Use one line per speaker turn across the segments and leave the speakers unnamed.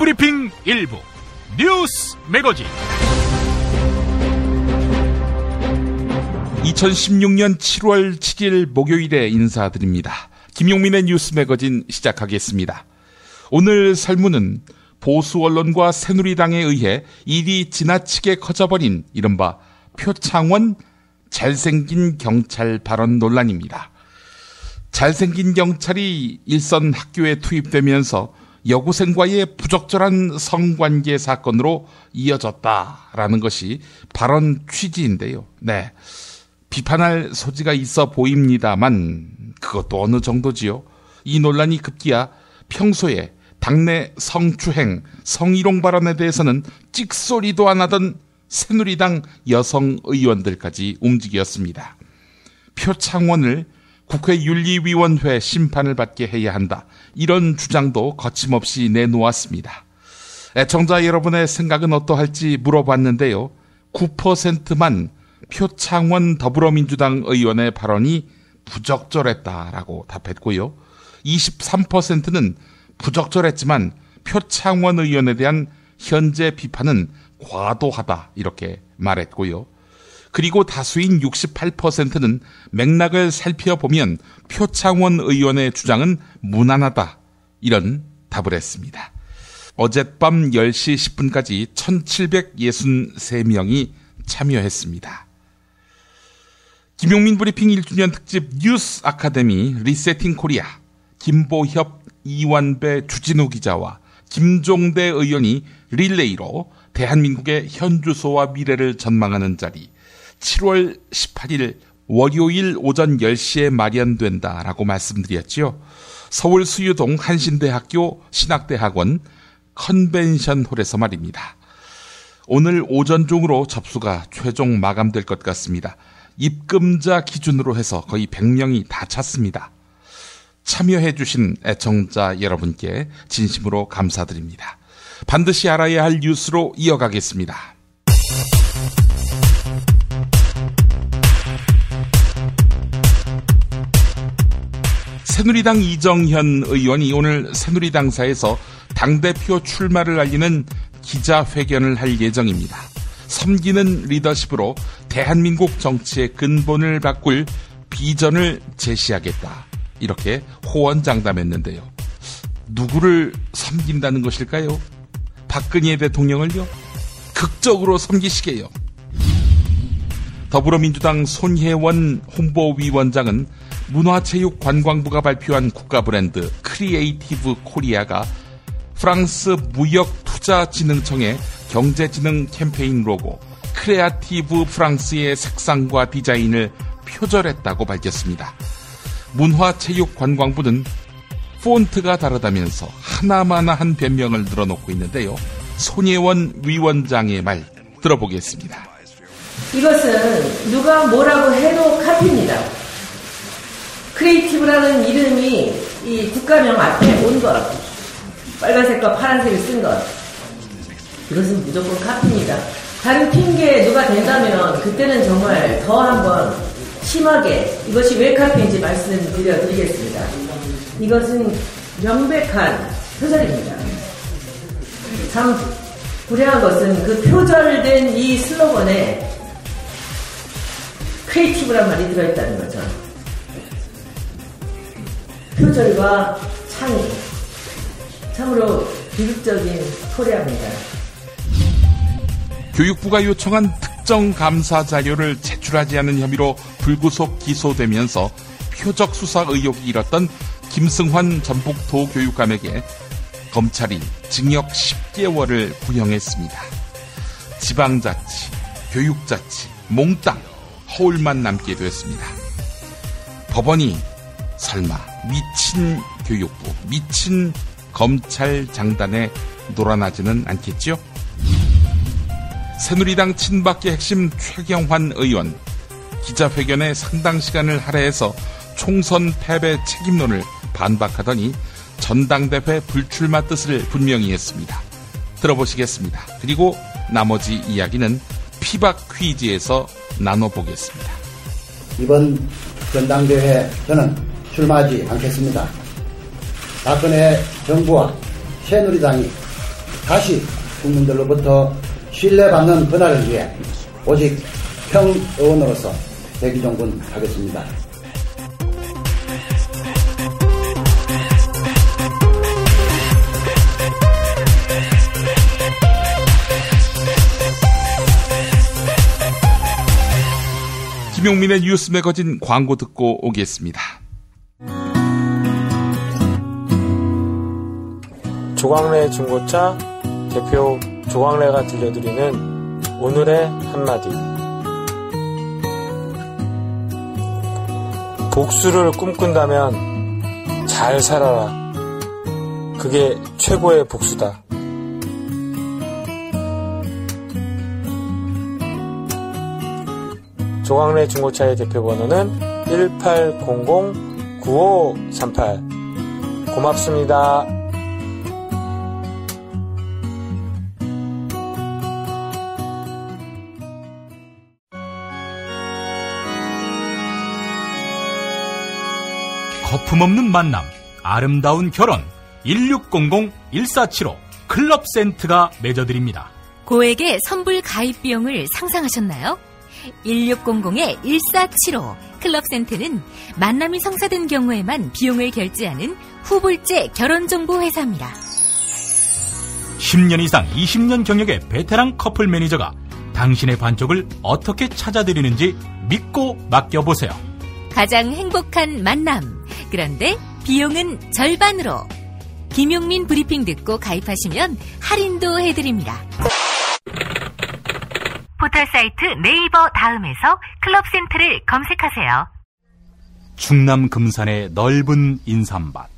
브리핑 일부 뉴스 매거진 2016년 7월 7일 목요일에 인사드립니다. 김용민의 뉴스 매거진 시작하겠습니다. 오늘 설문은 보수 언론과 새누리당에 의해 일이 지나치게 커져버린 이른바 표창원 잘생긴 경찰 발언 논란입니다. 잘생긴 경찰이 일선 학교에 투입되면서 여고생과의 부적절한 성관계 사건으로 이어졌다라는 것이 발언 취지인데요. 네, 비판할 소지가 있어 보입니다만 그것도 어느 정도지요. 이 논란이 급기야 평소에 당내 성추행, 성희롱 발언에 대해서는 찍소리도 안 하던 새누리당 여성 의원들까지 움직였습니다. 표창원을 국회 윤리위원회 심판을 받게 해야 한다. 이런 주장도 거침없이 내놓았습니다. 애청자 여러분의 생각은 어떠할지 물어봤는데요. 9%만 표창원 더불어민주당 의원의 발언이 부적절했다라고 답했고요. 23%는 부적절했지만 표창원 의원에 대한 현재 비판은 과도하다 이렇게 말했고요. 그리고 다수인 68%는 맥락을 살펴보면 표창원 의원의 주장은 무난하다 이런 답을 했습니다. 어젯밤 10시 10분까지 1763명이 참여했습니다. 김용민 브리핑 1주년 특집 뉴스 아카데미 리세팅 코리아 김보협, 이완배, 주진우 기자와 김종대 의원이 릴레이로 대한민국의 현주소와 미래를 전망하는 자리 7월 18일 월요일 오전 10시에 마련된다라고 말씀드렸죠. 서울 수유동 한신대학교 신학대학원 컨벤션홀에서 말입니다. 오늘 오전 중으로 접수가 최종 마감될 것 같습니다. 입금자 기준으로 해서 거의 100명이 다 찼습니다. 참여해 주신 애청자 여러분께 진심으로 감사드립니다. 반드시 알아야 할 뉴스로 이어가겠습니다. 새누리당 이정현 의원이 오늘 새누리당사에서 당대표 출마를 알리는 기자회견을 할 예정입니다. 섬기는 리더십으로 대한민국 정치의 근본을 바꿀 비전을 제시하겠다. 이렇게 호언장담했는데요. 누구를 섬긴다는 것일까요? 박근혜 대통령을요? 극적으로 섬기시게요. 더불어민주당 손혜원 홍보위원장은 문화체육관광부가 발표한 국가 브랜드 크리에이티브 코리아가 프랑스 무역투자진흥청의 경제진흥 캠페인 로고 크레아티브 프랑스의 색상과 디자인을 표절했다고 밝혔습니다. 문화체육관광부는 폰트가 다르다면서 하나마나한 변명을 늘어놓고 있는데요. 손혜원 위원장의 말 들어보겠습니다.
이것은 누가 뭐라고 해도 카피입니다. 크리에이티브라는 이름이 이 국가명 앞에 온 것, 빨간색과 파란색을 쓴 것, 이것은 무조건 카피입니다. 다른 핑계 누가 된다면 그때는 정말 더 한번 심하게 이것이 왜 카피인지 말씀드리겠습니다. 이것은 명백한 표절입니다. 참 불행한 것은 그 표절된 이 슬로건에 크리에이티브란 말이 들어있다는 거죠. 표절과 창의, 참으로 비극적인 코리아입니다.
교육부가 요청한 특정 감사 자료를 제출하지 않은 혐의로 불구속 기소되면서 표적 수사 의혹이 일었던 김승환 전북도 교육감에게 검찰이 징역 10개월을 구형했습니다. 지방자치, 교육자치, 몽땅 허울만 남게 됐습니다. 법원이 설마 미친 교육부, 미친 검찰 장단에 놀아나지는 않겠죠? 새누리당 친박계 핵심 최경환 의원 기자회견에 상당 시간을 할애해서 총선 패배 책임론을 반박하더니 전당대회 불출마 뜻을 분명히 했습니다. 들어보시겠습니다. 그리고 나머지 이야기는 피박 퀴즈에서 나눠보겠습니다.
이번 전당대회 저는 출마하지 않겠습니다. 박근혜 정부와 새누리당이 다시 국민들로부터 신뢰받는 그날을 위해 오직 평의원으로서 대기종군하겠습니다.
김용민의 뉴스 매거진 광고 듣고 오겠습니다.
조광래 중고차 대표 조광래가 들려드리는 오늘의 한마디. 복수를 꿈꾼다면 잘 살아라. 그게 최고의 복수다. 조광래 중고차의 대표번호는 1800-9538. 고맙습니다.
거품없는 만남, 아름다운 결혼 1600-1475 클럽센트가 맺어드립니다.
고액의 선불 가입 비용을 상상하셨나요? 1600-1475 클럽센트는 만남이 성사된 경우에만 비용을 결제하는 후불제 결혼정보 회사입니다.
10년 이상 20년 경력의 베테랑 커플 매니저가 당신의 반쪽을 어떻게 찾아드리는지 믿고 맡겨보세요.
가장 행복한 만남. 그런데 비용은 절반으로. 김용민 브리핑 듣고 가입하시면 할인도 해드립니다. 포털사이트 네이버 다음에서 클럽센트를 검색하세요.
충남 금산의 넓은 인삼밭.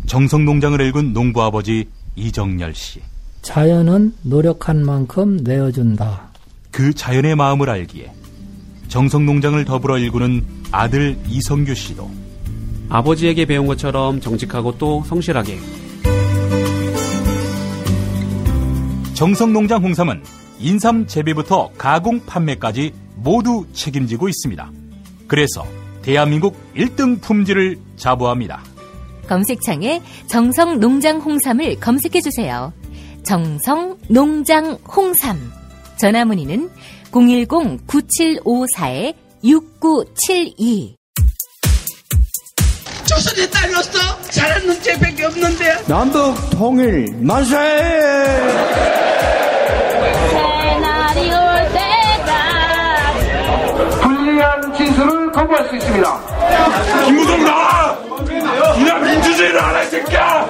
정성농장을 일군 농부아버지 이정열 씨.
자연은 노력한 만큼 내어준다.
그 자연의 마음을 알기에 정성농장을 더불어 일구는 아들 이성규 씨도
아버지에게 배운 것처럼 정직하고 또 성실하게.
정성농장 홍삼은 인삼 재배부터 가공 판매까지 모두 책임지고 있습니다. 그래서 대한민국 1등 품질을 자부합니다.
검색창에 정성농장 홍삼을 검색해주세요. 정성농장 홍삼. 전화문의는 010-9754-6972.
조선의 딸로서 잘하는 죄밖에 없는데.
남북 통일 만세!
새날이 올 때까지
불리한 진술을 거부할 수 있습니다.
김무성 나와! 이나 민주주의를 알아, 이 새끼야!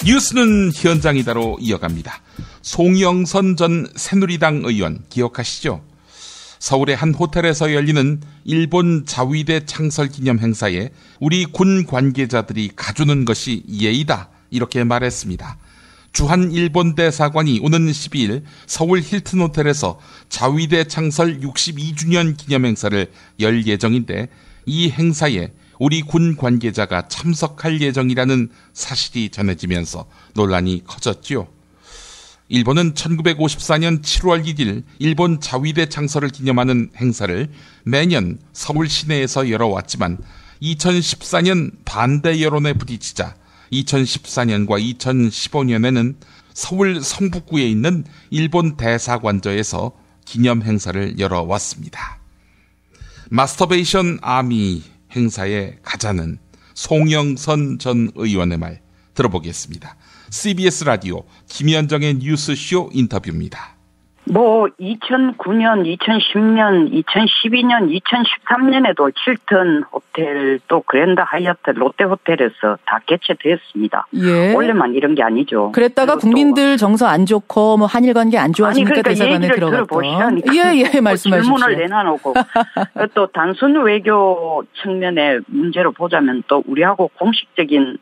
뉴스는 현장이다로 이어갑니다. 송영선 전 새누리당 의원 기억하시죠? 서울의 한 호텔에서 열리는 일본 자위대 창설 기념 행사에 우리 군 관계자들이 가주는 것이 예의다, 이렇게 말했습니다. 주한 일본 대사관이 오는 12일 서울 힐튼 호텔에서 자위대 창설 62주년 기념 행사를 열 예정인데, 이 행사에 우리 군 관계자가 참석할 예정이라는 사실이 전해지면서 논란이 커졌지요. 일본은 1954년 7월 1일 일본 자위대 창설을 기념하는 행사를 매년 서울 시내에서 열어왔지만 2014년 반대 여론에 부딪히자 2014년과 2015년에는 서울 성북구에 있는 일본 대사관저에서 기념 행사를 열어왔습니다. 마스터베이션 아미 행사에 가자는 송영선 전 의원의 말 들어보겠습니다. CBS 라디오 김현정의 뉴스쇼 인터뷰입니다.
2009년, 2010년, 2012년, 2013년에도 힐튼 호텔 또 그랜드 하얏트 롯데호텔에서 다 개최되었습니다.
예.
원래만 이런 게 아니죠.
그랬다가 국민들 정서 안 좋고 뭐 한일 관계 안 좋아지니까
그러니까
대사관에 들어갔던. 예, 말씀하십시오.
질문을 내놔놓고 또 단순 외교 측면의 문제로 보자면 또 우리하고 공식적인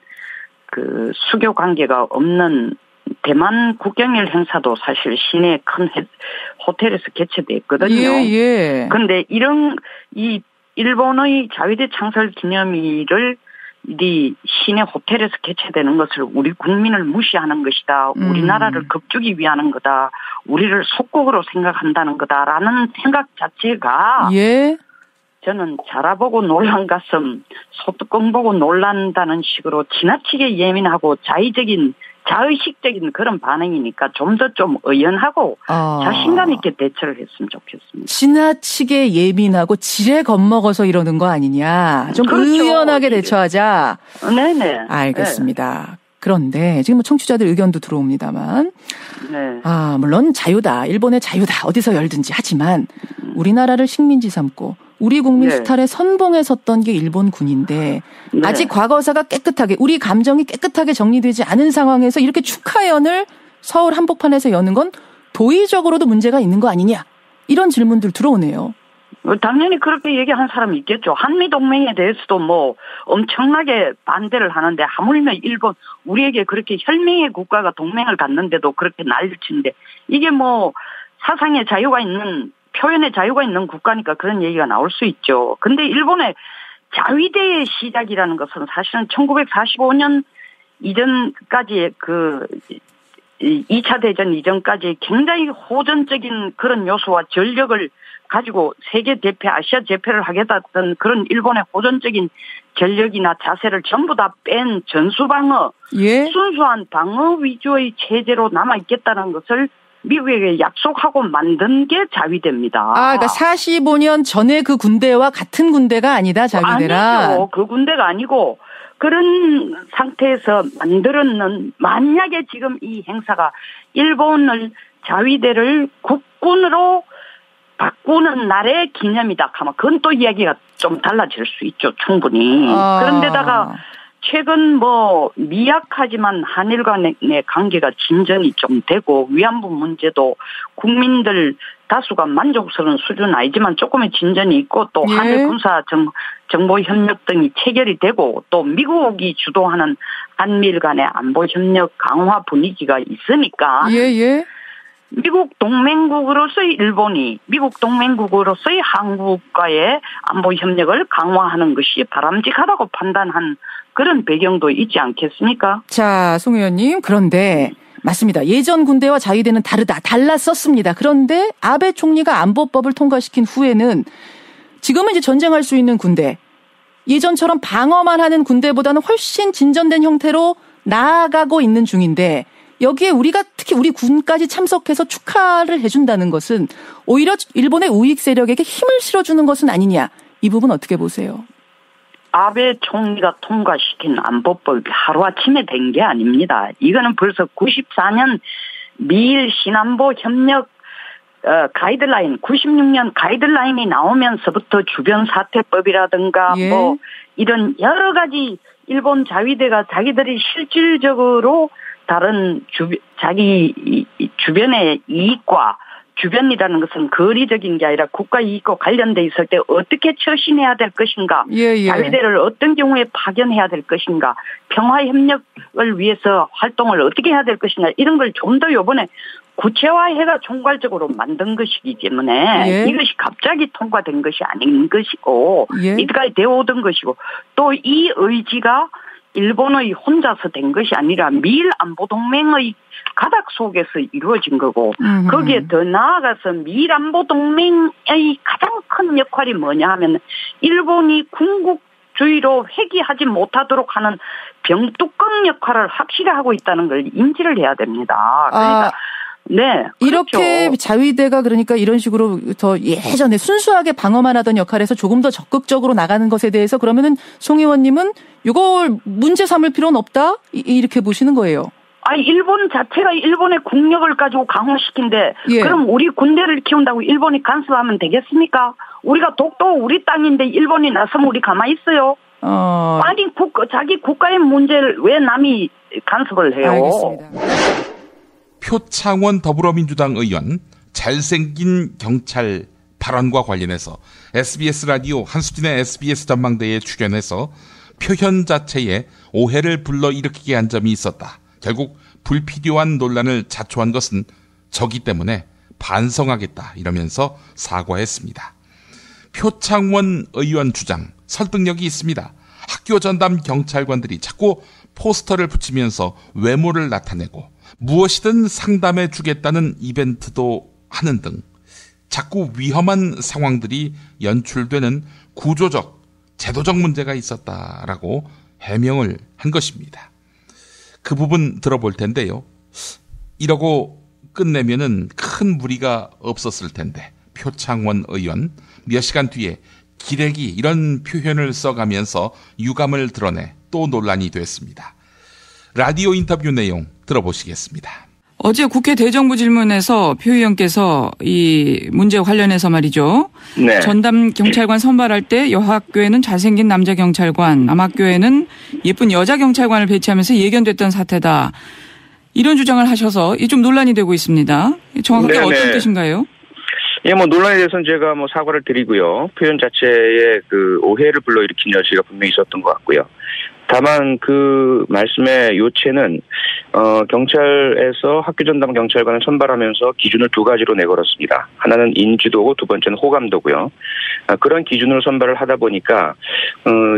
그 수교 관계가 없는 대만 국경일 행사도 사실 시내 큰 호텔에서 개최됐거든요.
예.
그런데 이 일본의 자위대 창설 기념일을 이 시내 호텔에서 개최되는 것을 우리 국민을 무시하는 것이다. 우리나라를 겁주기 위한 거다. 우리를 속국으로 생각한다는 거다라는 생각 자체가 저는 자라보고 놀란 가슴, 소뚜껑 보고 놀란다는 식으로 지나치게 예민하고 자의식적인 그런 반응이니까 좀 더 좀 의연하고 자신감 있게 대처를 했으면 좋겠습니다.
지나치게 예민하고 지레 겁먹어서 이러는 거 아니냐. 좀 그렇죠. 의연하게 대처하자.
네네.
알겠습니다. 네. 그런데 지금 뭐 청취자들 의견도 들어옵니다만
네.
물론 자유다. 일본의 자유다. 어디서 열든지 하지만 우리나라를 식민지 삼고 우리 국민
네.
수탈의 선봉에 섰던 게 일본 군인데
네.
아직 과거사가 깨끗하게 우리 감정이 깨끗하게 정리되지 않은 상황에서 이렇게 축하연을 서울 한복판에서 여는 건 도의적으로도 문제가 있는 거 아니냐. 이런 질문들 들어오네요.
당연히 그렇게 얘기한 사람이 있겠죠. 한미동맹에 대해서도 뭐 엄청나게 반대를 하는데 하물며 일본 우리에게 그렇게 혈맹의 국가가 동맹을 갖는데도 그렇게 난리치는데 이게 뭐 사상의 자유가 있는 표현의 자유가 있는 국가니까 그런 얘기가 나올 수 있죠. 근데 일본의 자위대의 시작이라는 것은 사실은 1945년 이전까지 2차 대전 이전까지 굉장히 호전적인 그런 요소와 전력을 가지고 세계 대패, 아시아 제패를 하겠다던 그런 일본의 호전적인 전력이나 자세를 전부 다 뺀 전수방어,
예?
순수한 방어 위주의 체제로 남아있겠다는 것을 미국에게 약속하고 만든 게 자위대입니다.
그러니까 45년 전에 그 군대와 같은 군대가 아니다, 자위대라.
아니죠. 그 군대가 아니고 그런 상태에서 만들었는 만약에 지금 이 행사가 일본을 자위대를 국군으로 바꾸는 날의 기념이다 하면 그건 또 이야기가 좀 달라질 수 있죠. 충분히. 그런데다가 최근 뭐 미약하지만 한일 간의 관계가 진전이 좀 되고 위안부 문제도 국민들 다수가 만족스러운 수준은 아니지만 조금의 진전이 있고 또
예.
한일 군사 정보 협력 등이 체결이 되고 또 미국이 주도하는 한미일 간의 안보 협력 강화 분위기가 있으니까
예.
미국 동맹국으로서의 일본이 미국 동맹국으로서의 한국과의 안보 협력을 강화하는 것이 바람직하다고 판단한 그런 배경도 있지 않겠습니까?
자, 송 의원님. 그런데 맞습니다. 예전 군대와 자위대는 달랐었습니다. 그런데 아베 총리가 안보법을 통과시킨 후에는 지금은 이제 전쟁할 수 있는 군대, 예전처럼 방어만 하는 군대보다는 훨씬 진전된 형태로 나아가고 있는 중인데 여기에 우리가 특히 우리 군까지 참석해서 축하를 해준다는 것은 오히려 일본의 우익 세력에게 힘을 실어주는 것은 아니냐. 이 부분 어떻게 보세요?
아베 총리가 통과시킨 안보법이 하루아침에 된 게 아닙니다. 이거는 벌써 94년 미일 신안보 협력 가이드라인, 96년 가이드라인이 나오면서부터 주변 사태법이라든가
예.
뭐 이런 여러 가지 일본 자위대가 자기들이 실질적으로 다른 자기 주변의 이익과 주변이라는 것은 거리적인 게 아니라 국가 이익과 관련돼 있을 때 어떻게 처신해야 될 것인가,
예.
자위대를 어떤 경우에 파견해야 될 것인가, 평화협력을 위해서 활동을 어떻게 해야 될 것인가 이런 걸 좀 더 이번에 구체화해가 총괄적으로 만든 것이기 때문에
예.
이것이 갑자기 통과된 것이 아닌 것이고
예.
이때까지 되어오던 것이고 또 이 의지가 일본의 혼자서 된 것이 아니라 미일 안보동맹의 가닥 속에서 이루어진 거고 거기에 더 나아가서 미일 안보동맹의 가장 큰 역할이 뭐냐 하면 일본이 군국주의로 회귀하지 못하도록 하는 병뚜껑 역할을 확실히 하고 있다는 걸 인지를 해야 됩니다. 그러니까 네.
이렇게
그렇죠.
자위대가 그러니까 이런 식으로 더 예전에 순수하게 방어만 하던 역할에서 조금 더 적극적으로 나가는 것에 대해서 그러면은 송 의원님은 이걸 문제 삼을 필요는 없다? 이렇게 보시는 거예요.
일본 자체가 일본의 국력을 가지고 강화시킨데
예.
그럼 우리 군대를 키운다고 일본이 간섭하면 되겠습니까? 우리가 독도 우리 땅인데 일본이 나서면 우리 가만히 있어요? 아니 자기 국가의 문제를 왜 남이 간섭을 해요?
알겠습니다.
표창원 더불어민주당 의원 잘생긴 경찰 발언과 관련해서 SBS 라디오 한수진의 SBS 전망대에 출연해서 표현 자체에 오해를 불러일으키게 한 점이 있었다. 결국 불필요한 논란을 자초한 것은 저기 때문에 반성하겠다 이러면서 사과했습니다. 표창원 의원 주장 설득력이 있습니다. 학교 전담 경찰관들이 자꾸 포스터를 붙이면서 외모를 나타내고 무엇이든 상담해 주겠다는 이벤트도 하는 등 자꾸 위험한 상황들이 연출되는 구조적, 제도적 문제가 있었다라고 해명을 한 것입니다. 그 부분 들어볼 텐데요. 이러고 끝내면은 큰 무리가 없었을 텐데 표창원 의원 몇 시간 뒤에 기레기 이런 표현을 써가면서 유감을 드러내 또 논란이 됐습니다. 라디오 인터뷰 내용 들어보시겠습니다.
어제 국회 대정부 질문에서 표 의원께서 이 문제 관련해서 말이죠.
네.
전담 경찰관 선발할 때 여학교에는 잘생긴 남자 경찰관, 남학교에는 예쁜 여자 경찰관을 배치하면서 예견됐던 사태다. 이런 주장을 하셔서 좀 논란이 되고 있습니다. 정확하게
네네.
어떤 뜻인가요?
예, 논란에 대해서는 제가 사과를 드리고요. 표현 자체에 그 오해를 불러일으킨 여지가 분명히 있었던 것 같고요. 다만 그 말씀의 요체는 경찰에서 학교 전담 경찰관을 선발하면서 기준을 두 가지로 내걸었습니다. 하나는 인지도고 두 번째는 호감도고요. 그런 기준으로 선발을 하다 보니까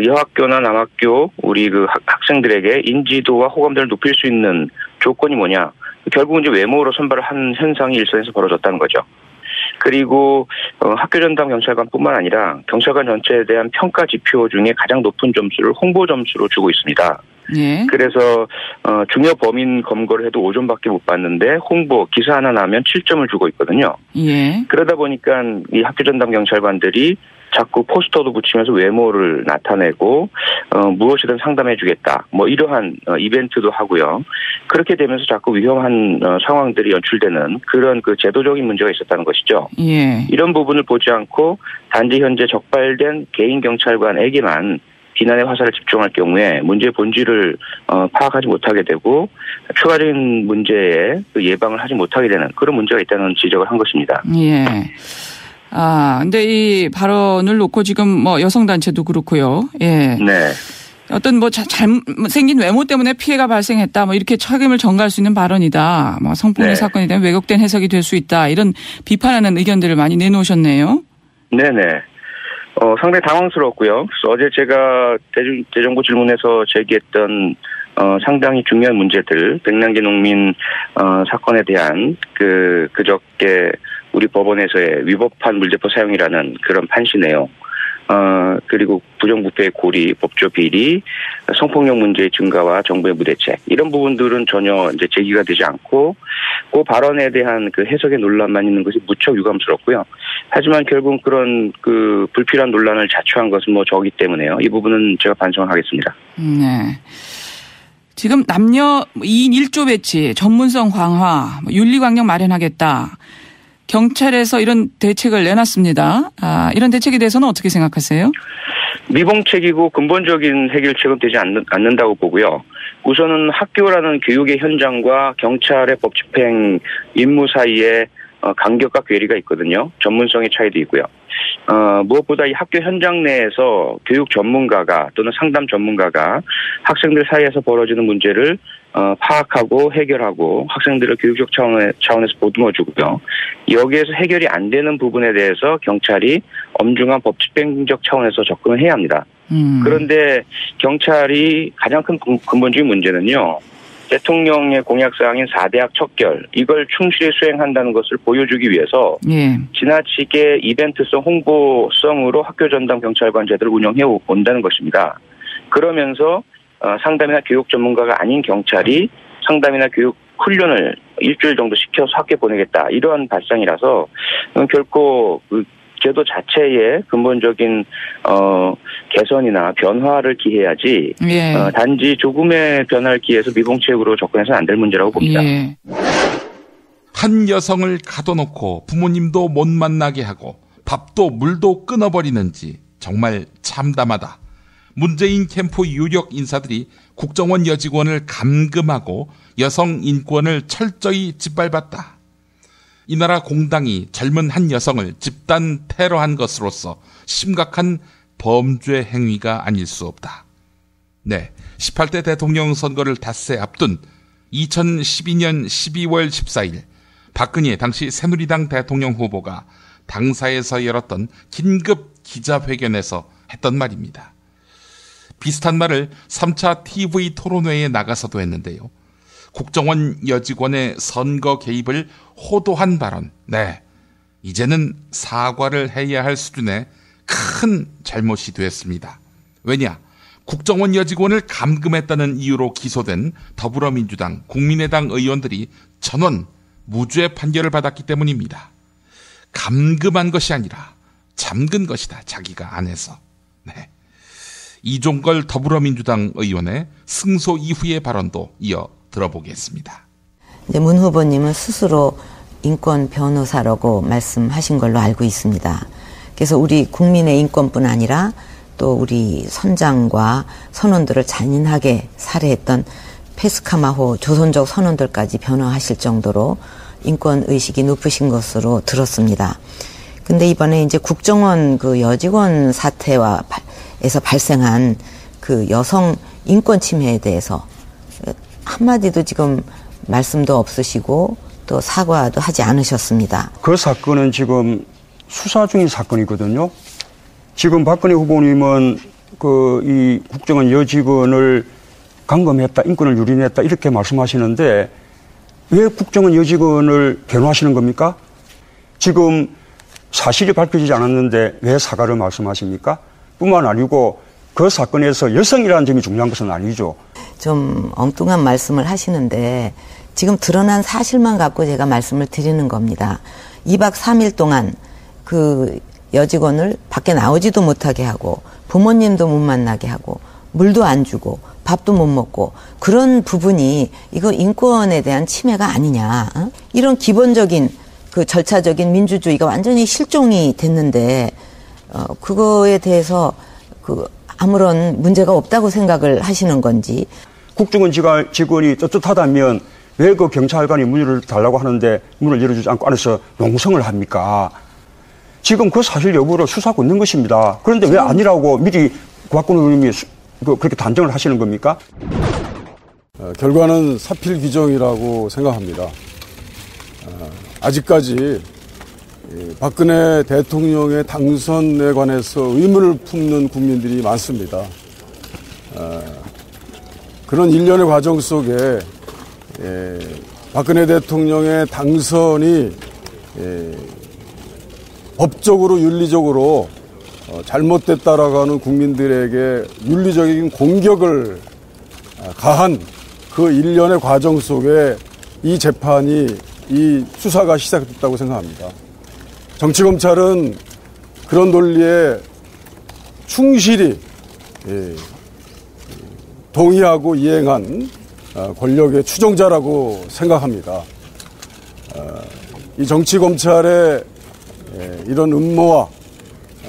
여학교나 남학교 우리 그 학생들에게 인지도와 호감도를 높일 수 있는 조건이 뭐냐? 결국은 이제 외모로 선발을 한 현상이 일선에서 벌어졌다는 거죠. 그리고 학교 전담 경찰관뿐만 아니라 경찰관 전체에 대한 평가 지표 중에 가장 높은 점수를 홍보 점수로 주고 있습니다.
예.
그래서 중요 범인 검거를 해도 5점밖에 못 받는데 홍보 기사 하나 나면 7점을 주고 있거든요.
예.
그러다 보니까 이 학교 전담 경찰관들이 자꾸 포스터도 붙이면서 외모를 나타내고 무엇이든 상담해주겠다. 이러한 이벤트도 하고요. 그렇게 되면서 자꾸 위험한 상황들이 연출되는 그런 그 제도적인 문제가 있었다는 것이죠.
예.
이런 부분을 보지 않고 단지 현재 적발된 개인 경찰관에게만 비난의 화살을 집중할 경우에 문제의 본질을 파악하지 못하게 되고 추가적인 문제에 예방을 하지 못하게 되는 그런 문제가 있다는 지적을 한 것입니다.
예. 근데 이 발언을 놓고 지금 여성단체도 그렇고요. 예.
네.
어떤 잘생긴 외모 때문에 피해가 발생했다. 이렇게 책임을 전가할 수 있는 발언이다. 성폭력
네.
사건이 되면 왜곡된 해석이 될 수 있다. 이런 비판하는 의견들을 많이 내놓으셨네요.
네네. 상당히 당황스럽고요. 그래서 어제 제가 대정부 질문에서 제기했던 상당히 중요한 문제들, 백남기 농민 사건에 대한 그저께 우리 법원에서의 위법한 물대포 사용이라는 그런 판시 내용, 그리고 부정부패의 고리, 법조 비리, 성폭력 문제의 증가와 정부의 무대책 이런 부분들은 전혀 이제 제기가 되지 않고 그 발언에 대한 그 해석의 논란만 있는 것이 무척 유감스럽고요. 하지만 결국 그런 그 불필요한 논란을 자초한 것은 저기 때문에요. 이 부분은 제가 반성을 하겠습니다.
네. 지금 남녀 2인 1조 배치, 전문성 강화, 윤리 광역 마련하겠다. 경찰에서 이런 대책을 내놨습니다. 이런 대책에 대해서는 어떻게 생각하세요?
미봉책이고 근본적인 해결책은 되지 않는다고 보고요. 우선은 학교라는 교육의 현장과 경찰의 법 집행 임무 사이에 간격과 괴리가 있거든요. 전문성의 차이도 있고요. 무엇보다 이 학교 현장 내에서 교육 전문가가 또는 상담 전문가가 학생들 사이에서 벌어지는 문제를 파악하고 해결하고 학생들을 교육적 차원에서 보듬어주고요. 여기에서 해결이 안 되는 부분에 대해서 경찰이 엄중한 법 집행적 차원에서 접근을 해야 합니다. 그런데 경찰이 가장 큰 근본적인 문제는요. 대통령의 공약사항인 4대학 척결 이걸 충실히 수행한다는 것을 보여주기 위해서
예.
지나치게 이벤트성 홍보성으로 학교 전담 경찰관 제도를 운영해 온다는 것입니다. 그러면서 상담이나 교육 전문가가 아닌 경찰이 상담이나 교육 훈련을 일주일 정도 시켜서 학교에 보내겠다 이러한 발상이라서 결코 그 제도 자체의 근본적인 개선이나 변화를 기해야지
예.
단지 조금의 변화를 기해서 미봉책으로 접근해서는 안 될 문제라고 봅니다.
예.
한 여성을 가둬놓고 부모님도 못 만나게 하고 밥도 물도 끊어버리는지 정말 참담하다. 문재인 캠프 유력 인사들이 국정원 여직원을 감금하고 여성 인권을 철저히 짓밟았다. 이 나라 공당이 젊은 한 여성을 집단 테러한 것으로서 심각한 범죄 행위가 아닐 수 없다. 네, 18대 대통령 선거를 닷새 앞둔 2012년 12월 14일 박근혜 당시 새누리당 대통령 후보가 당사에서 열었던 긴급 기자회견에서 했던 말입니다. 비슷한 말을 3차 TV 토론회에 나가서도 했는데요. 국정원 여직원의 선거 개입을 호도한 발언. 네, 이제는 사과를 해야 할 수준의 큰 잘못이 되었습니다. 왜냐? 국정원 여직원을 감금했다는 이유로 기소된 더불어민주당, 국민의당 의원들이 전원 무죄 판결을 받았기 때문입니다. 감금한 것이 아니라 잠근 것이다. 자기가 안에서. 네. 이종걸 더불어민주당 의원의 승소 이후의 발언도 이어 들어보겠습니다.
이제 문 후보님은 스스로 인권 변호사라고 말씀하신 걸로 알고 있습니다. 그래서 우리 국민의 인권뿐 아니라 또 우리 선장과 선원들을 잔인하게 살해했던 페스카마호 조선족 선원들까지 변호하실 정도로 인권의식이 높으신 것으로 들었습니다. 근데 이번에 이제 국정원 그 여직원 사태에서 발생한 그 여성 인권 침해에 대해서 한마디도 지금 말씀도 없으시고 또 사과도 하지 않으셨습니다.
그 사건은 지금 수사 중인 사건이거든요. 지금 박근혜 후보님은 이 국정원 여직원을 감금했다, 인권을 유린했다 이렇게 말씀하시는데 왜 국정원 여직원을 변호하시는 겁니까? 지금 사실이 밝혀지지 않았는데 왜 사과를 말씀하십니까? 뿐만 아니고 그 사건에서 여성이라는 점이 중요한 것은 아니죠.
좀 엉뚱한 말씀을 하시는데 지금 드러난 사실만 갖고 제가 말씀을 드리는 겁니다. 2박 3일 동안 그 여직원을 밖에 나오지도 못하게 하고 부모님도 못 만나게 하고 물도 안 주고 밥도 못 먹고 그런 부분이 이거 인권에 대한 침해가 아니냐. 이런 기본적인 그 절차적인 민주주의가 완전히 실종이 됐는데 그거에 대해서 아무런 문제가 없다고 생각을 하시는 건지.
국정원 직원이 떳떳하다면 왜 그 경찰관이 문을 달라고 하는데 문을 열어주지 않고 안에서 농성을 합니까? 지금 그 사실 여부를 수사하고 있는 것입니다. 그런데 왜 아니라고 미리 박근혜 의원님이 그렇게 단정을 하시는 겁니까?
결과는 사필 규정이라고 생각합니다. 아직까지 박근혜 대통령의 당선에 관해서 의문을 품는 국민들이 많습니다. 그런 일련의 과정 속에 박근혜 대통령의 당선이 법적으로 윤리적으로 잘못됐다라고 하는 국민들에게 윤리적인 공격을 가한 그 일련의 과정 속에 이 재판이 이 수사가 시작됐다고 생각합니다. 정치검찰은 그런 논리에 충실히 동의하고 이행한 권력의 추종자라고 생각합니다. 이 정치검찰의 이런 음모와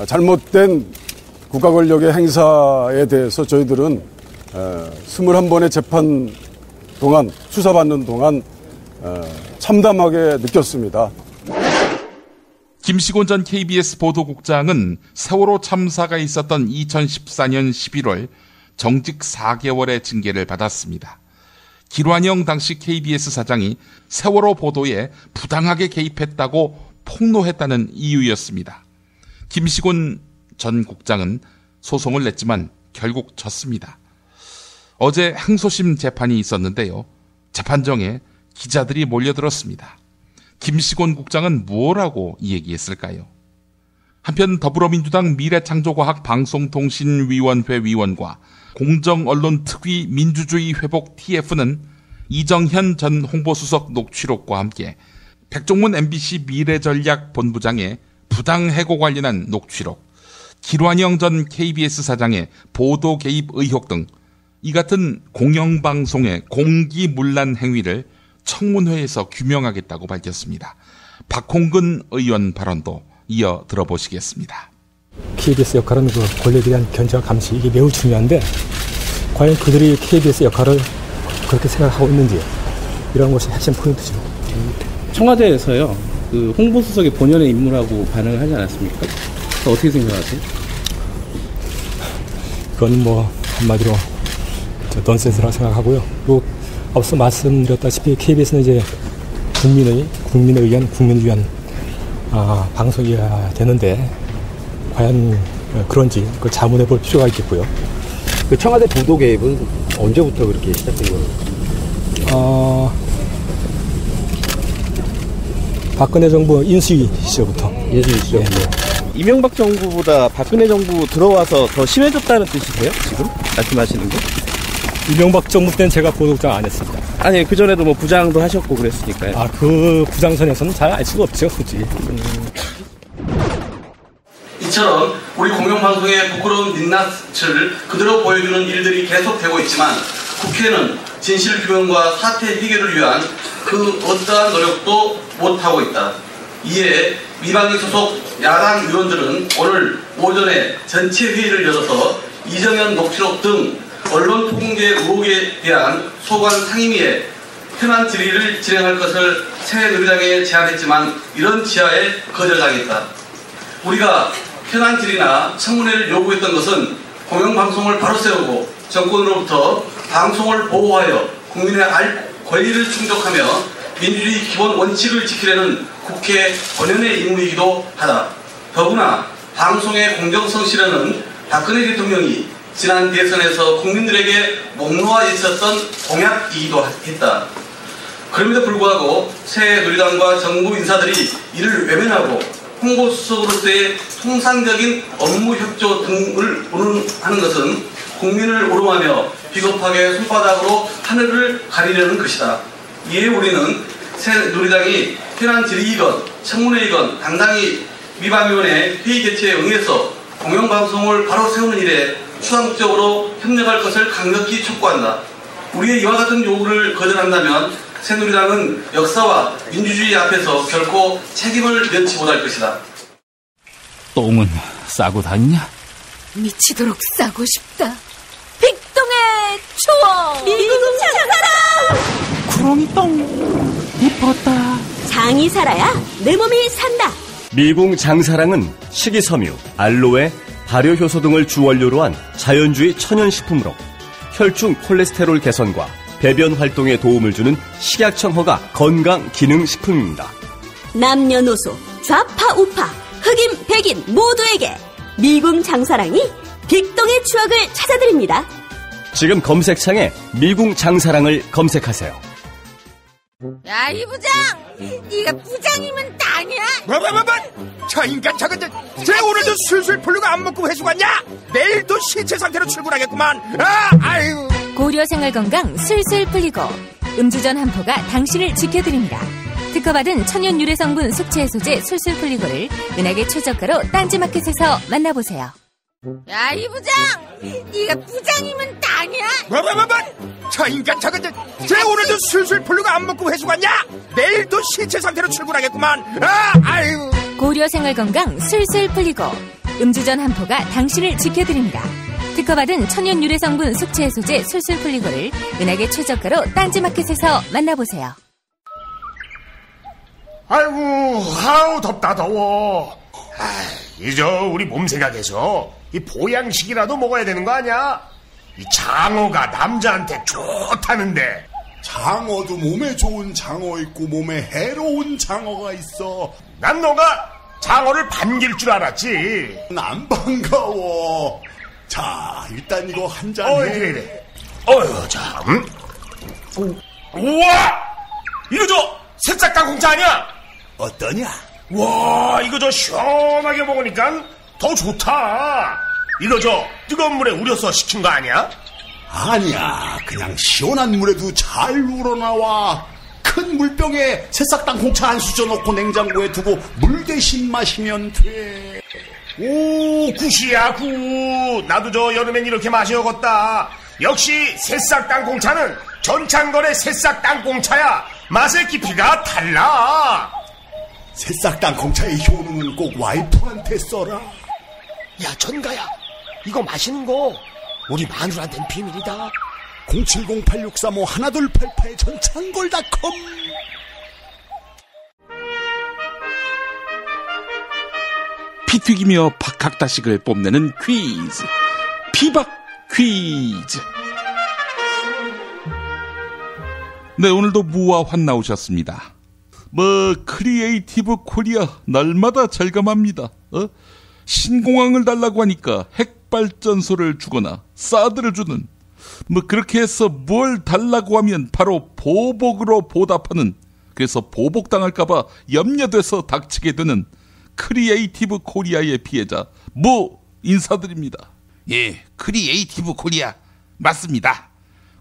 잘못된 국가 권력의 행사에 대해서 저희들은 21번의 재판 동안 수사받는 동안 참담하게 느꼈습니다.
김시곤 전 KBS 보도국장은 세월호 참사가 있었던 2014년 11월 정직 4개월의 징계를 받았습니다. 길환영 당시 KBS 사장이 세월호 보도에 부당하게 개입했다고 폭로했다는 이유였습니다. 김시곤 전 국장은 소송을 냈지만 결국 졌습니다. 어제 항소심 재판이 있었는데요. 재판정에 기자들이 몰려들었습니다. 김시곤 국장은 뭐라고 얘기했을까요? 한편 더불어민주당 미래창조과학방송통신위원회 위원과 공정언론특위 민주주의 회복 TF는 이정현 전 홍보수석 녹취록과 함께 백종문 MBC 미래전략본부장의 부당해고 관련한 녹취록, 길환영 전 KBS 사장의 보도 개입 의혹 등 이 같은 공영방송의 공기문란 행위를 청문회에서 규명하겠다고 밝혔습니다. 박홍근 의원 발언도 이어 들어보시겠습니다.
KBS 역할은 그 권력에 대한 견제와 감시, 이게 매우 중요한데 과연 그들이 KBS 역할을 그렇게 생각하고 있는지, 이런 것이 핵심 포인트죠.
청와대에서요, 그 홍보수석이 본연의 임무라고 반응을 하지 않았습니까? 어떻게 생각하세요?
그건 뭐 한마디로 넌센스라고 생각하고요. 또 앞서 말씀드렸다시피 KBS는 이제 국민을 위한 방송이어야 되는데 과연 그런지 그걸 자문해 볼 필요가 있겠고요.
그 청와대 보도 개입은 언제부터 그렇게 시작된 겁니까?
박근혜 정부 인수위 시절부터.
이명박 정부보다 박근혜 정부 들어와서 더 심해졌다는 뜻이세요? 지금 말씀하시는 게?
이명박 정부 때는 제가 보도국장 안 했습니다.
아니, 그전에도 뭐 부장도 하셨고 그랬으니까요.
그 부장선에서는 잘 알 수가 없죠, 솔직히.
이처럼 우리 공영방송의 부끄러운 민낯을 그대로 보여주는 일들이 계속되고 있지만 국회는 진실규명과 사태 해결을 위한 그 어떠한 노력도 못하고 있다. 이에 미방위 소속 야당 의원들은 오늘 오전에 전체 회의를 열어서 이정현 녹취록 등 언론 폭언의 의혹에 대한 소관 상임위에 현안 질의를 진행할 것을 새누리당에 제안했지만 이런 지하에 거절당했다. 우리가 현안 질의나 청문회를 요구했던 것은 공영방송을 바로 세우고 정권으로부터 방송을 보호하여 국민의 알 권리를 충족하며 민주주의 기본 원칙을 지키려는 국회 본연의 임무이기도 하다. 더구나 방송의 공정성 실현은 박근혜 대통령이 지난 대선에서 국민들에게 목 놓아 있었던 공약이기도 했다. 그럼에도 불구하고 새누리당과 정부 인사들이 이를 외면하고 홍보수석으로서의 통상적인 업무 협조 등을 운운하는 것은 국민을 오lum하며 비겁하게 손바닥으로 하늘을 가리려는 것이다. 이에 우리는 새누리당이 현안 질의이건 청문회이건 당당히 미방위원회 회의 개최에 응해서 공영방송을 바로 세우는 일에 수당적으로 협력할 것을 강력히 촉구한다. 우리의 이와 같은 요구를 거절한다면 새누리당은 역사와 민주주의 앞에서 결코 책임을 면치 못할 것이다.
똥은 싸고 다니냐?
미치도록 싸고 싶다. 빅동의 추억. 미국 장사랑.
구렁이 똥. 이뻤다.
장이 살아야 내 몸이 산다.
미궁 장사랑은 식이섬유, 알로에, 발효효소 등을 주원료로 한 자연주의 천연식품으로 혈중 콜레스테롤 개선과 배변 활동에 도움을 주는 식약청허가 건강기능식품입니다.
남녀노소, 좌파, 우파, 흑인, 백인 모두에게 미궁 장사랑이 빅동의 추억을 찾아드립니다.
지금 검색창에 미궁 장사랑을 검색하세요.
야, 이 부장! 네가 부장이면 땅이야!
뭐? 저 인간 저건 쟤 오늘도 술술 풀리고 안 먹고 회수 갔냐? 내일도 신체 상태로 출근하겠구만. 아유.
고려생활건강 술술 풀리고 음주전 한 포가 당신을 지켜드립니다. 특허받은 천연 유래 성분 숙취 해소제 술술 풀리고를 은하계 최저가로 딴지마켓에서 만나보세요.
야, 이 부장! 네가 부장이면 땅이야!
뭐? 저 인간 저건 쟤 오늘도 술술 풀리고 안 먹고 회수 갔냐? 내일도 신체 상태로 출근하겠구만. 아유.
고려생활건강 술술 풀리고 음주전 한 포가 당신을 지켜드립니다. 특허받은 천연 유래 성분 숙취 해소제 술술 풀리고를 은하계 최저가로 딴지마켓에서 만나보세요.
아이고, 아우 덥다 더워. 이제 우리 몸 생각해서 이 보양식이라도 먹어야 되는 거 아니야? 이 장어가 남자한테 좋다는데.
장어도 몸에 좋은 장어 있고 몸에 해로운 장어가 있어.
난 너가 장어를 반길 줄 알았지.
안 반가워. 자, 일단 이거 한 잔 해.
그래. 자. 우와! 이거 저 새싹 땅콩차 아니야?
어떠냐?
와, 이거 저 시원하게 먹으니까 더 좋다. 이거 저 뜨거운 물에 우려서 식힌 거 아니야?
아니야, 그냥 시원한 물에도 잘 우러나와. 큰 물병에 새싹 땅콩차 한 수저 넣고 냉장고에 두고 물 대신 마시면 돼.
오, 굿이야, 굿. 나도 저 여름엔 이렇게 마셔야겠다. 역시 새싹 땅콩차는 전창걸의 새싹 땅콩차야. 맛의 깊이가 달라.
새싹 땅콩차의 효능은 꼭 와이프한테 써라.
야, 전가야, 이거 마시는 거 우리 마누라한테는 비밀이다.
070-8635-1288 전창걸닷컴.
피 튀기며 박학다식을 뽐내는 퀴즈, 피박 퀴즈. 네, 오늘도 무와 환 나오셨습니다. 크리에이티브 코리아 날마다 절감합니다. 신공항을 달라고 하니까 핵발전소를 주거나 사드를 주는, 그렇게 해서 뭘 달라고 하면 바로 보복으로 보답하는 그래서 보복당할까봐 염려돼서 닥치게 되는 크리에이티브 코리아의 피해자 인사드립니다.
예, 크리에이티브 코리아 맞습니다.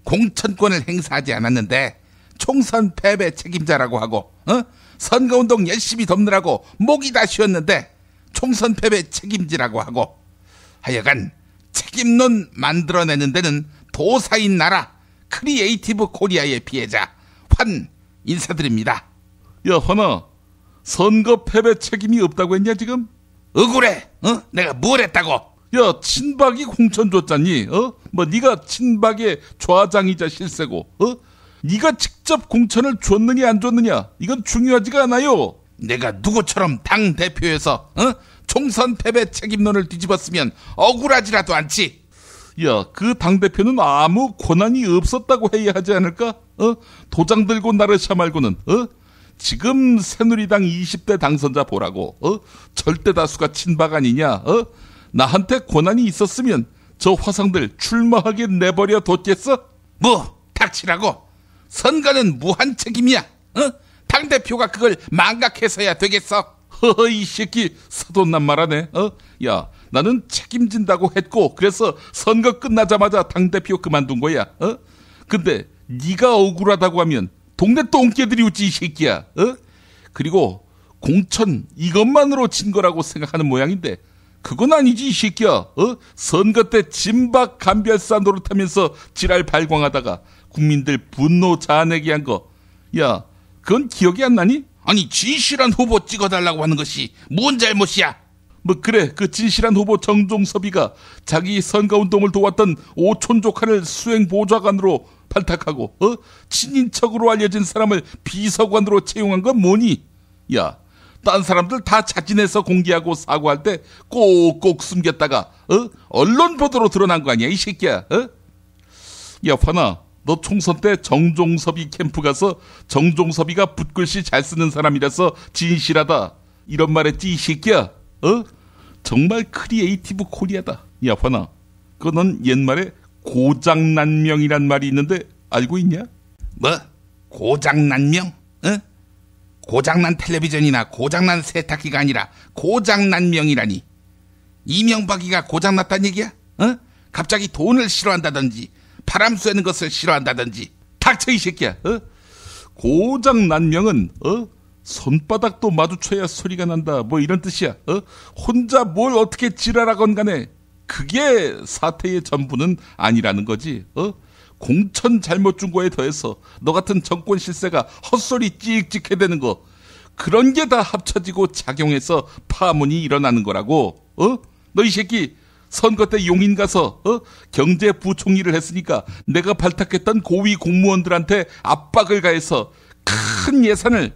공천권을 행사하지 않았는데 총선 패배 책임자라고 하고 선거운동 열심히 돕느라고 목이 다 쉬었는데 총선 패배 책임지라고 하고 하여간 책임론 만들어내는 데는 도사인 나라 크리에이티브 코리아의 피해자 환 인사드립니다.
야 환아, 선거 패배 책임이 없다고 했냐 지금?
억울해. 내가 뭘 했다고?
야, 친박이 공천 줬잖니? 네가 친박의 좌장이자 실세고, 네가 직접 공천을 줬느냐 안 줬느냐? 이건 중요하지가 않아요.
내가 누구처럼 당 대표에서 총선 패배 책임론을 뒤집었으면 억울하지라도 않지.
야, 그 당 대표는 아무 권한이 없었다고 해야 하지 않을까? 도장 들고 나르샤 말고는 지금 새누리당 20대 당선자 보라고. 절대 다수가 친박 아니냐? 나한테 권한이 있었으면 저 화상들 출마하게 내버려 뒀겠어?
닥치라고. 선거는 무한 책임이야. 당대표가 그걸 망각해서야 되겠어.
이 새끼 사돈난 말하네. 야, 나는 책임진다고 했고 그래서 선거 끝나자마자 당대표 그만둔 거야. 근데 네가 억울하다고 하면 동네 똥개들이 웃지 이 새끼야. 그리고 공천 이것만으로 진 거라고 생각하는 모양인데 그건 아니지 이 새끼야. 선거 때 진박 간별사 노릇하면서 지랄 발광하다가 국민들 분노 자아내게 한 거. 야, 그건 기억이 안 나니?
아니, 진실한 후보 찍어달라고 하는 것이 뭔 잘못이야?
그래, 그 진실한 후보 정종섭이가 자기 선거운동을 도왔던 오촌 조카를 수행보좌관으로 발탁하고 친인척으로 알려진 사람을 비서관으로 채용한 건 뭐니? 야, 딴 사람들 다 자진해서 공개하고 사과할 때 꼭꼭 숨겼다가 언론 보도로 드러난 거 아니야 이 새끼야. 야 환아, 너 총선 때 정종섭이 캠프 가서 정종섭이가 붓글씨 잘 쓰는 사람이라서 진실하다 이런 말 했지 이 새끼야. 정말 크리에이티브 코리아다. 야 환아, 넌 옛말에 고장난명이란 말이 있는데 알고 있냐?
고장난명? 고장난 텔레비전이나 고장난 세탁기가 아니라 고장난명이라니. 이명박이가 고장났단 얘기야? 갑자기 돈을 싫어한다든지 바람 쐬는 것을 싫어한다든지.
닥쳐 이 새끼야. 고장난명은 손바닥도 마주쳐야 소리가 난다 뭐 이런 뜻이야. 혼자 뭘 어떻게 지랄하건 간에 그게 사태의 전부는 아니라는 거지. 공천 잘못 준 거에 더해서 너 같은 정권 실세가 헛소리 찍찍해 대는 거, 그런 게 다 합쳐지고 작용해서 파문이 일어나는 거라고. 너 이 새끼 선거 때 용인 가서 경제부총리를 했으니까 내가 발탁했던 고위 공무원들한테 압박을 가해서 큰 예산을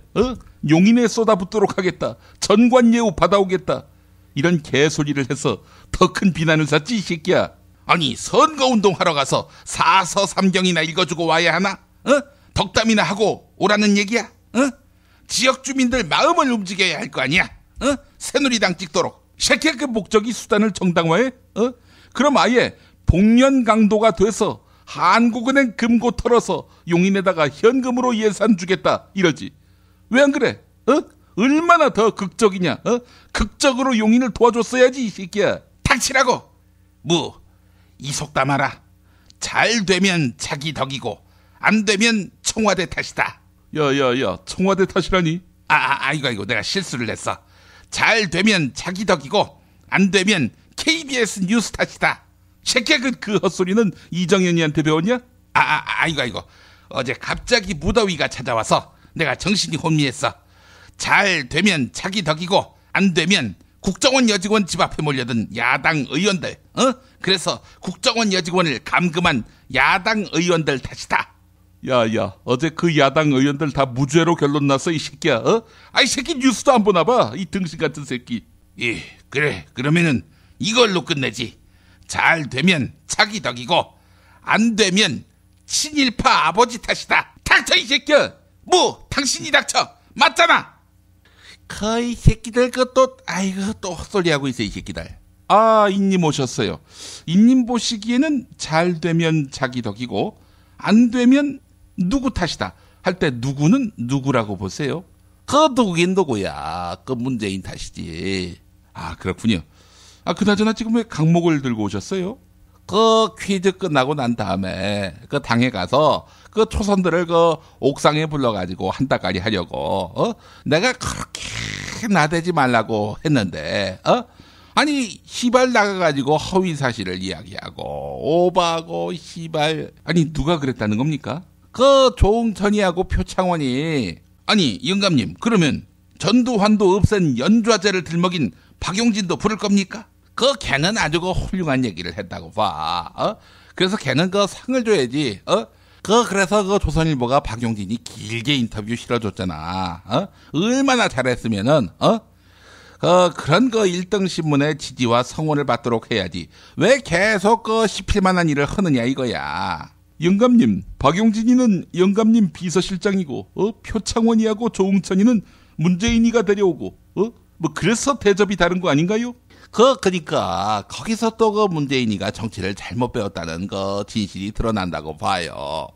용인에 쏟아붓도록 하겠다, 전관예우 받아오겠다, 이런 개소리를 해서 더 큰 비난을 샀지 이 새끼야.
아니, 선거운동 하러 가서 사서삼경이나 읽어주고 와야 하나? 덕담이나 하고 오라는 얘기야? 지역 주민들 마음을 움직여야 할 거 아니야? 새누리당 찍도록.
새끼야, 그 목적이 수단을 정당화해? 그럼 아예 복면 강도가 돼서 한국은행 금고 털어서 용인에다가 현금으로 예산 주겠다 이러지. 왜 안 그래? 얼마나 더 극적이냐? 극적으로 용인을 도와줬어야지 이 새끼야.
닥치라고. 이 속담 알아. 잘 되면 자기 덕이고 안 되면 청와대 탓이다.
야야야, 청와대 탓이라니?
이거 내가 실수를 했어. 잘 되면 자기 덕이고 안 되면 KBS 뉴스 탓이다.
새끼야, 그 헛소리는 이정현이한테 배웠냐?
이거 어제 갑자기 무더위가 찾아와서 내가 정신이 혼미했어. 잘 되면 자기 덕이고 안 되면 국정원 여직원 집 앞에 몰려든 야당 의원들, 그래서 국정원 여직원을 감금한 야당 의원들 탓이다.
야야, 어제 그 야당 의원들 다 무죄로 결론 났어 이 새끼야. 이 새끼 뉴스도 안 보나 봐, 이 등신 같은 새끼.
그래, 그러면은 이걸로 끝내지. 잘 되면 자기 덕이고 안 되면 친일파 아버지 탓이다. 닥쳐 이 새끼야. 당신이 닥쳐. 맞잖아. 이 새끼들 또 헛소리하고 있어 이 새끼들.
이님 오셨어요. 이님 보시기에는 잘 되면 자기 덕이고 안 되면 누구 탓이다.
할 때 누구는 누구라고 보세요? 그 누구긴 누구야. 그 문재인 탓이지. 아, 그렇군요. 아, 그나저나 지금 왜 강목을 들고 오셨어요? 그 퀴즈 끝나고 난 다음에 그 당에 가서 그 초선들을 그 옥상에 불러가지고 한따까리 하려고 내가 그렇게 나대지 말라고 했는데 아니 시발 나가가지고 허위 사실을 이야기하고 오바하고 시발 아니 누가 그랬다는 겁니까? 그 조응천이하고 표창원이 아니 영감님 그러면 전두환도 없앤 연좌제를 들먹인 박용진도 부를 겁니까? 그 걔는 아주 그 훌륭한 얘기를 했다고 봐. 그래서 걔는 그 상을 줘야지. 그래서 그 조선일보가 박용진이 길게 인터뷰 실어줬잖아. 얼마나 잘했으면은 그런 그 1등 신문의 지지와 성원을 받도록 해야지. 왜 계속 그 시필만한 일을 하느냐 이거야. 영감님, 박용진이는 영감님 비서실장이고 표창원이하고 조응천이는 문재인이가 데려오고 뭐 그래서 대접이 다른 거 아닌가요? 그러니까 거기서 또 그 문재인이가 정치를 잘못 배웠다는 그 진실이 드러난다고 봐요.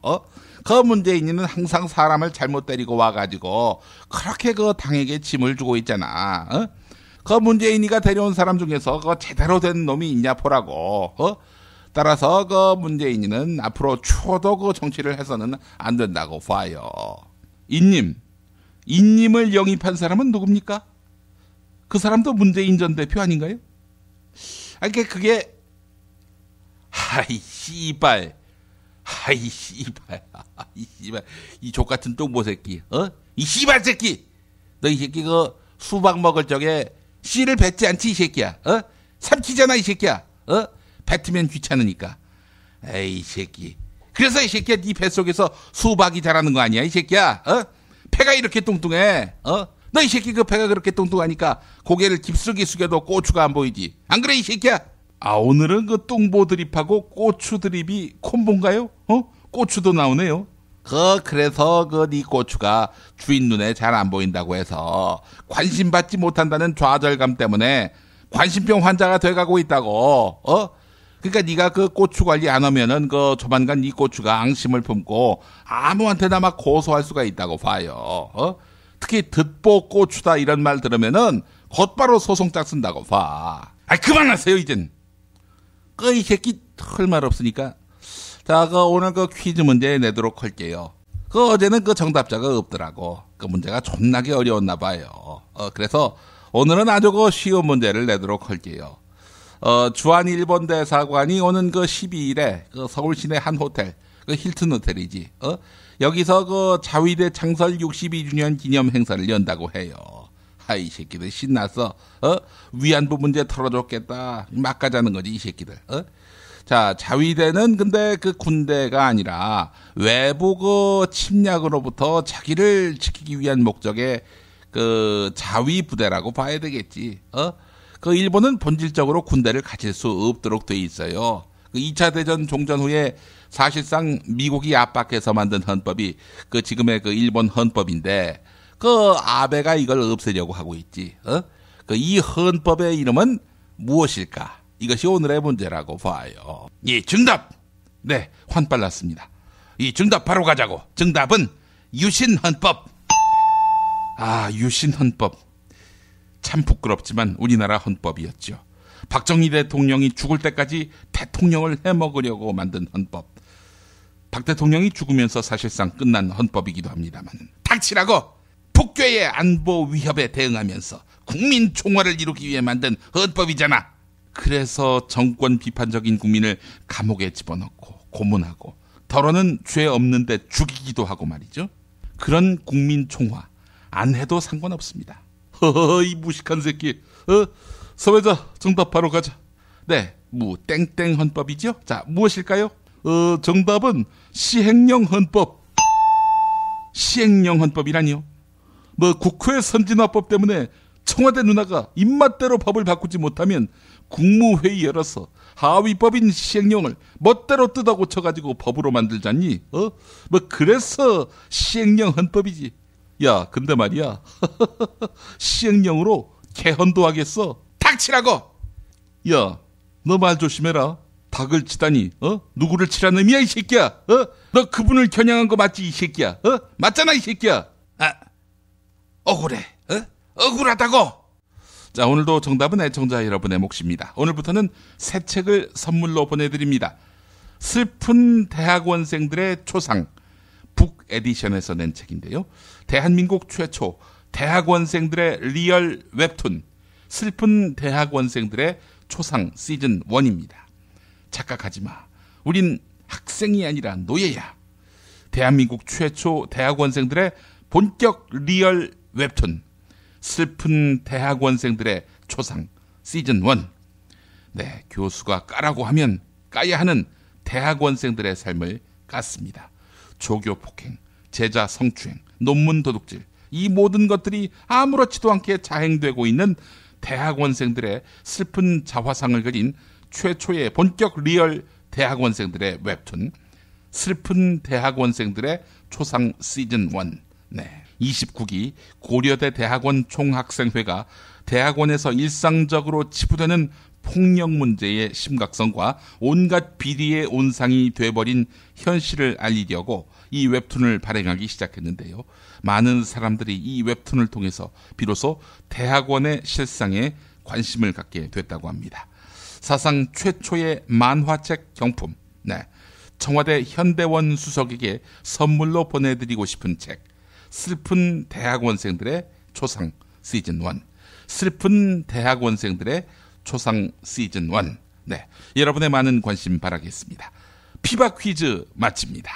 그 문재인이는 항상 사람을 잘못 데리고 와가지고 그렇게 그 당에게 짐을 주고 있잖아. 그 문재인이가 데려온 사람 중에서 그 제대로 된 놈이 있냐 보라고. 따라서 그 문재인이는 앞으로 추워도 그 정치를 해서는 안 된다고 봐요. 인님을 영입한 사람은 누굽니까? 그 사람도 문재인 전 대표 아닌가요? 그게 하이 씨발 이 족같은 똥보 새끼 이 씨발 새끼 너 이 새끼 그 수박 먹을 적에 씨를 뱉지 않지 이 새끼야 삼키잖아 이 새끼야 뱉으면 귀찮으니까 에이 새끼 그래서 이 새끼야 네 뱃속에서 수박이 자라는 거 아니야 이 새끼야 폐가 이렇게 뚱뚱해 너 이 새끼 그 배가 그렇게 뚱뚱하니까 고개를 깊숙이 숙여도 고추가 안 보이지. 안 그래 이 새끼야? 아 오늘은 그 뚱보 드립하고 고추 드립이 콤보인가요? 고추도 나오네요. 그래서 그 네 고추가 주인 눈에 잘 안 보인다고 해서 관심받지 못한다는 좌절감 때문에 관심병 환자가 돼가고 있다고. 그러니까 네가 그 고추 관리 안 하면은 그 조만간 네 고추가 앙심을 품고 아무한테나 막 고소할 수가 있다고 봐요. 특히 듣보 고추다 이런 말 들으면은 곧바로 소송장 쓴다고 봐. 그만하세요 이젠. 이 새끼 할 말 없으니까. 자, 오늘 그 퀴즈 문제 내도록 할게요. 어제는 그 정답자가 없더라고. 그 문제가 존나게 어려웠나 봐요. 그래서 오늘은 아주 그 쉬운 문제를 내도록 할게요. 주한 일본 대사관이 오는 그 12일에 그 서울 시내 한 호텔, 그 힐튼 호텔이지. 여기서 그 자위대 창설 62주년 기념 행사를 연다고 해요. 이 새끼들 신났어. 위안부 문제 털어줬겠다. 막 가자는 거지 이 새끼들. 자, 자위대는 근데 그 군대가 아니라 외부 그 침략으로부터 자기를 지키기 위한 목적의 그 자위 부대라고 봐야 되겠지. 그 일본은 본질적으로 군대를 가질 수 없도록 돼 있어요. 그 2차 대전 종전 후에 사실상 미국이 압박해서 만든 헌법이 그 지금의 그 일본 헌법인데 그 아베가 이걸 없애려고 하고 있지. 그 이 헌법의 이름은 무엇일까? 이것이 오늘의 문제라고 봐요. 정답. 네, 환빨랐습니다. 정답 바로 가자고. 정답은 유신헌법. 유신헌법. 참 부끄럽지만 우리나라 헌법이었죠. 박정희 대통령이 죽을 때까지 대통령을 해먹으려고 만든 헌법. 박 대통령이 죽으면서 사실상 끝난 헌법이기도 합니다만 닥치라고. 북괴의 안보 위협에 대응하면서 국민 총화를 이루기 위해 만든 헌법이잖아. 그래서 정권 비판적인 국민을 감옥에 집어넣고 고문하고 더러는 죄 없는데 죽이기도 하고 말이죠. 그런 국민 총화 안 해도 상관없습니다. 이 무식한 새끼. 서회자 정답 바로 가자. 네, 땡땡 헌법이죠. 자, 무엇일까요? 정답은 시행령 헌법. 시행령 헌법이라니요? 국회 선진화법 때문에 청와대 누나가 입맛대로 법을 바꾸지 못하면 국무회의 열어서 하위법인 시행령을 멋대로 뜯어 고쳐가지고 법으로 만들잖니. 그래서 시행령 헌법이지. 야, 근데 말이야. 시행령으로 개헌도 하겠어. 닥치라고. 야, 너 말 조심해라.
닭을 치다니, 누구를 치라는 의미야, 이 새끼야? 너 그분을 겨냥한 거 맞지, 이 새끼야? 맞잖아, 이 새끼야? 억울해. 억울하다고. 자, 오늘도 정답은 애청자 여러분의 몫입니다. 오늘부터는 새 책을 선물로 보내드립니다. 슬픈 대학원생들의 초상, 북 에디션에서 낸 책인데요. 대한민국 최초 대학원생들의 리얼 웹툰, 슬픈 대학원생들의 초상 시즌 1입니다. 착각하지 마. 우린 학생이 아니라 노예야. 대한민국 최초 대학원생들의 본격 리얼 웹툰, 슬픈 대학원생들의 초상 시즌 1. 네, 교수가 까라고 하면 까야 하는 대학원생들의 삶을 깠습니다. 조교 폭행, 제자 성추행, 논문 도둑질, 이 모든 것들이 아무렇지도 않게 자행되고 있는 대학원생들의 슬픈 자화상을 그린 최초의 본격 리얼 대학원생들의 웹툰, 슬픈 대학원생들의 초상 시즌 1. 네. 29기 고려대 대학원 총학생회가 대학원에서 일상적으로 치부되는 폭력 문제의 심각성과 온갖 비리의 온상이 돼버린 현실을 알리려고 이 웹툰을 발행하기 시작했는데요. 많은 사람들이 이 웹툰을 통해서 비로소 대학원의 실상에 관심을 갖게 됐다고 합니다. 사상 최초의 만화책 경품, 네, 청와대 현대원 수석에게 선물로 보내드리고 싶은 책, 슬픈 대학원생들의 초상 시즌 1. 슬픈 대학원생들의 초상 시즌 1. 네, 여러분의 많은 관심 바라겠습니다. 피바 퀴즈 마칩니다.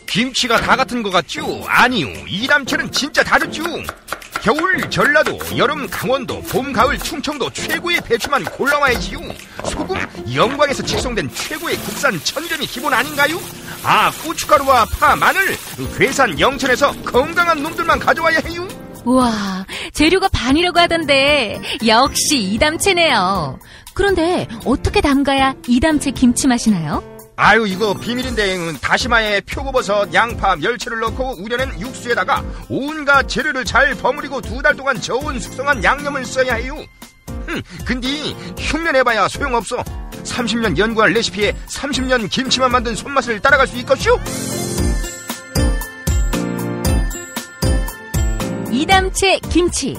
김치가 다 같은 것 같죠? 아니요, 이담채는 진짜 다르죠. 겨울 전라도, 여름 강원도, 봄 가을 충청도 최고의 배추만 골라와야지요. 소금 영광에서 직송된 최고의 국산 천점이 기본 아닌가요? 아, 고춧가루와 파, 마늘, 괴산 영천에서 건강한 놈들만 가져와야 해요.
우와, 재료가 반이라고 하던데 역시 이담채네요. 그런데 어떻게 담가야 이담채 김치 맛이 나요?
아유, 이거 비밀인데 다시마에 표고버섯, 양파, 멸치를 넣고 우려낸 육수에다가 온갖 재료를 잘 버무리고 2달 동안 저온 숙성한 양념을 써야 해요. 근데 흉내내봐야 소용없어. 30년 연구한 레시피에 30년 김치만 만든 손맛을 따라갈 수 있겠슈?
이담채 김치.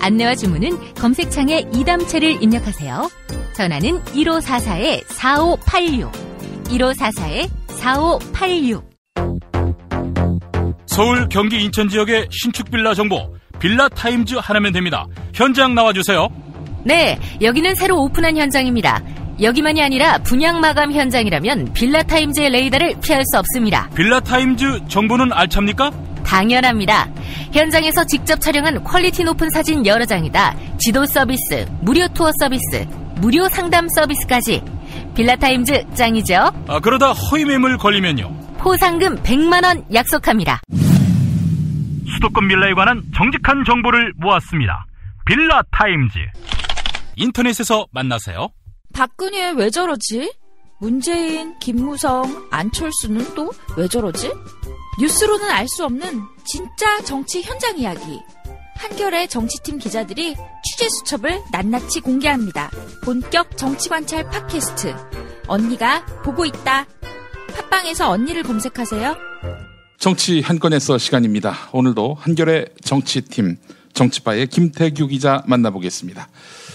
안내와 주문은 검색창에 이담채를 입력하세요. 전화는 1544-4586. 1544-4586.
서울, 경기, 인천 지역의 신축 빌라 정보, 빌라 타임즈 하나면 됩니다. 현장 나와주세요.
네, 여기는 새로 오픈한 현장입니다. 여기만이 아니라 분양 마감 현장이라면 빌라 타임즈의 레이더를 피할 수 없습니다.
빌라 타임즈 정보는 알찹니까?
당연합니다. 현장에서 직접 촬영한 퀄리티 높은 사진 여러 장이다. 지도 서비스, 무료 투어 서비스, 무료 상담 서비스까지. 빌라타임즈 짱이죠?
그러다 허위 매물 걸리면요?
포상금 100만 원 약속합니다.
수도권 빌라에 관한 정직한 정보를 모았습니다. 빌라타임즈. 인터넷에서 만나세요.
박근혜 왜 저러지? 문재인, 김무성, 안철수는 또 왜 저러지? 뉴스로는 알 수 없는 진짜 정치 현장 이야기. 한겨레 정치팀 기자들이 취재 수첩을 낱낱이 공개합니다. 본격 정치관찰 팟캐스트. 언니가 보고 있다. 팟빵에서 언니를 검색하세요.
정치 한 건에서 시간입니다. 오늘도 한겨레 정치팀 정치바의 김태규 기자 만나보겠습니다.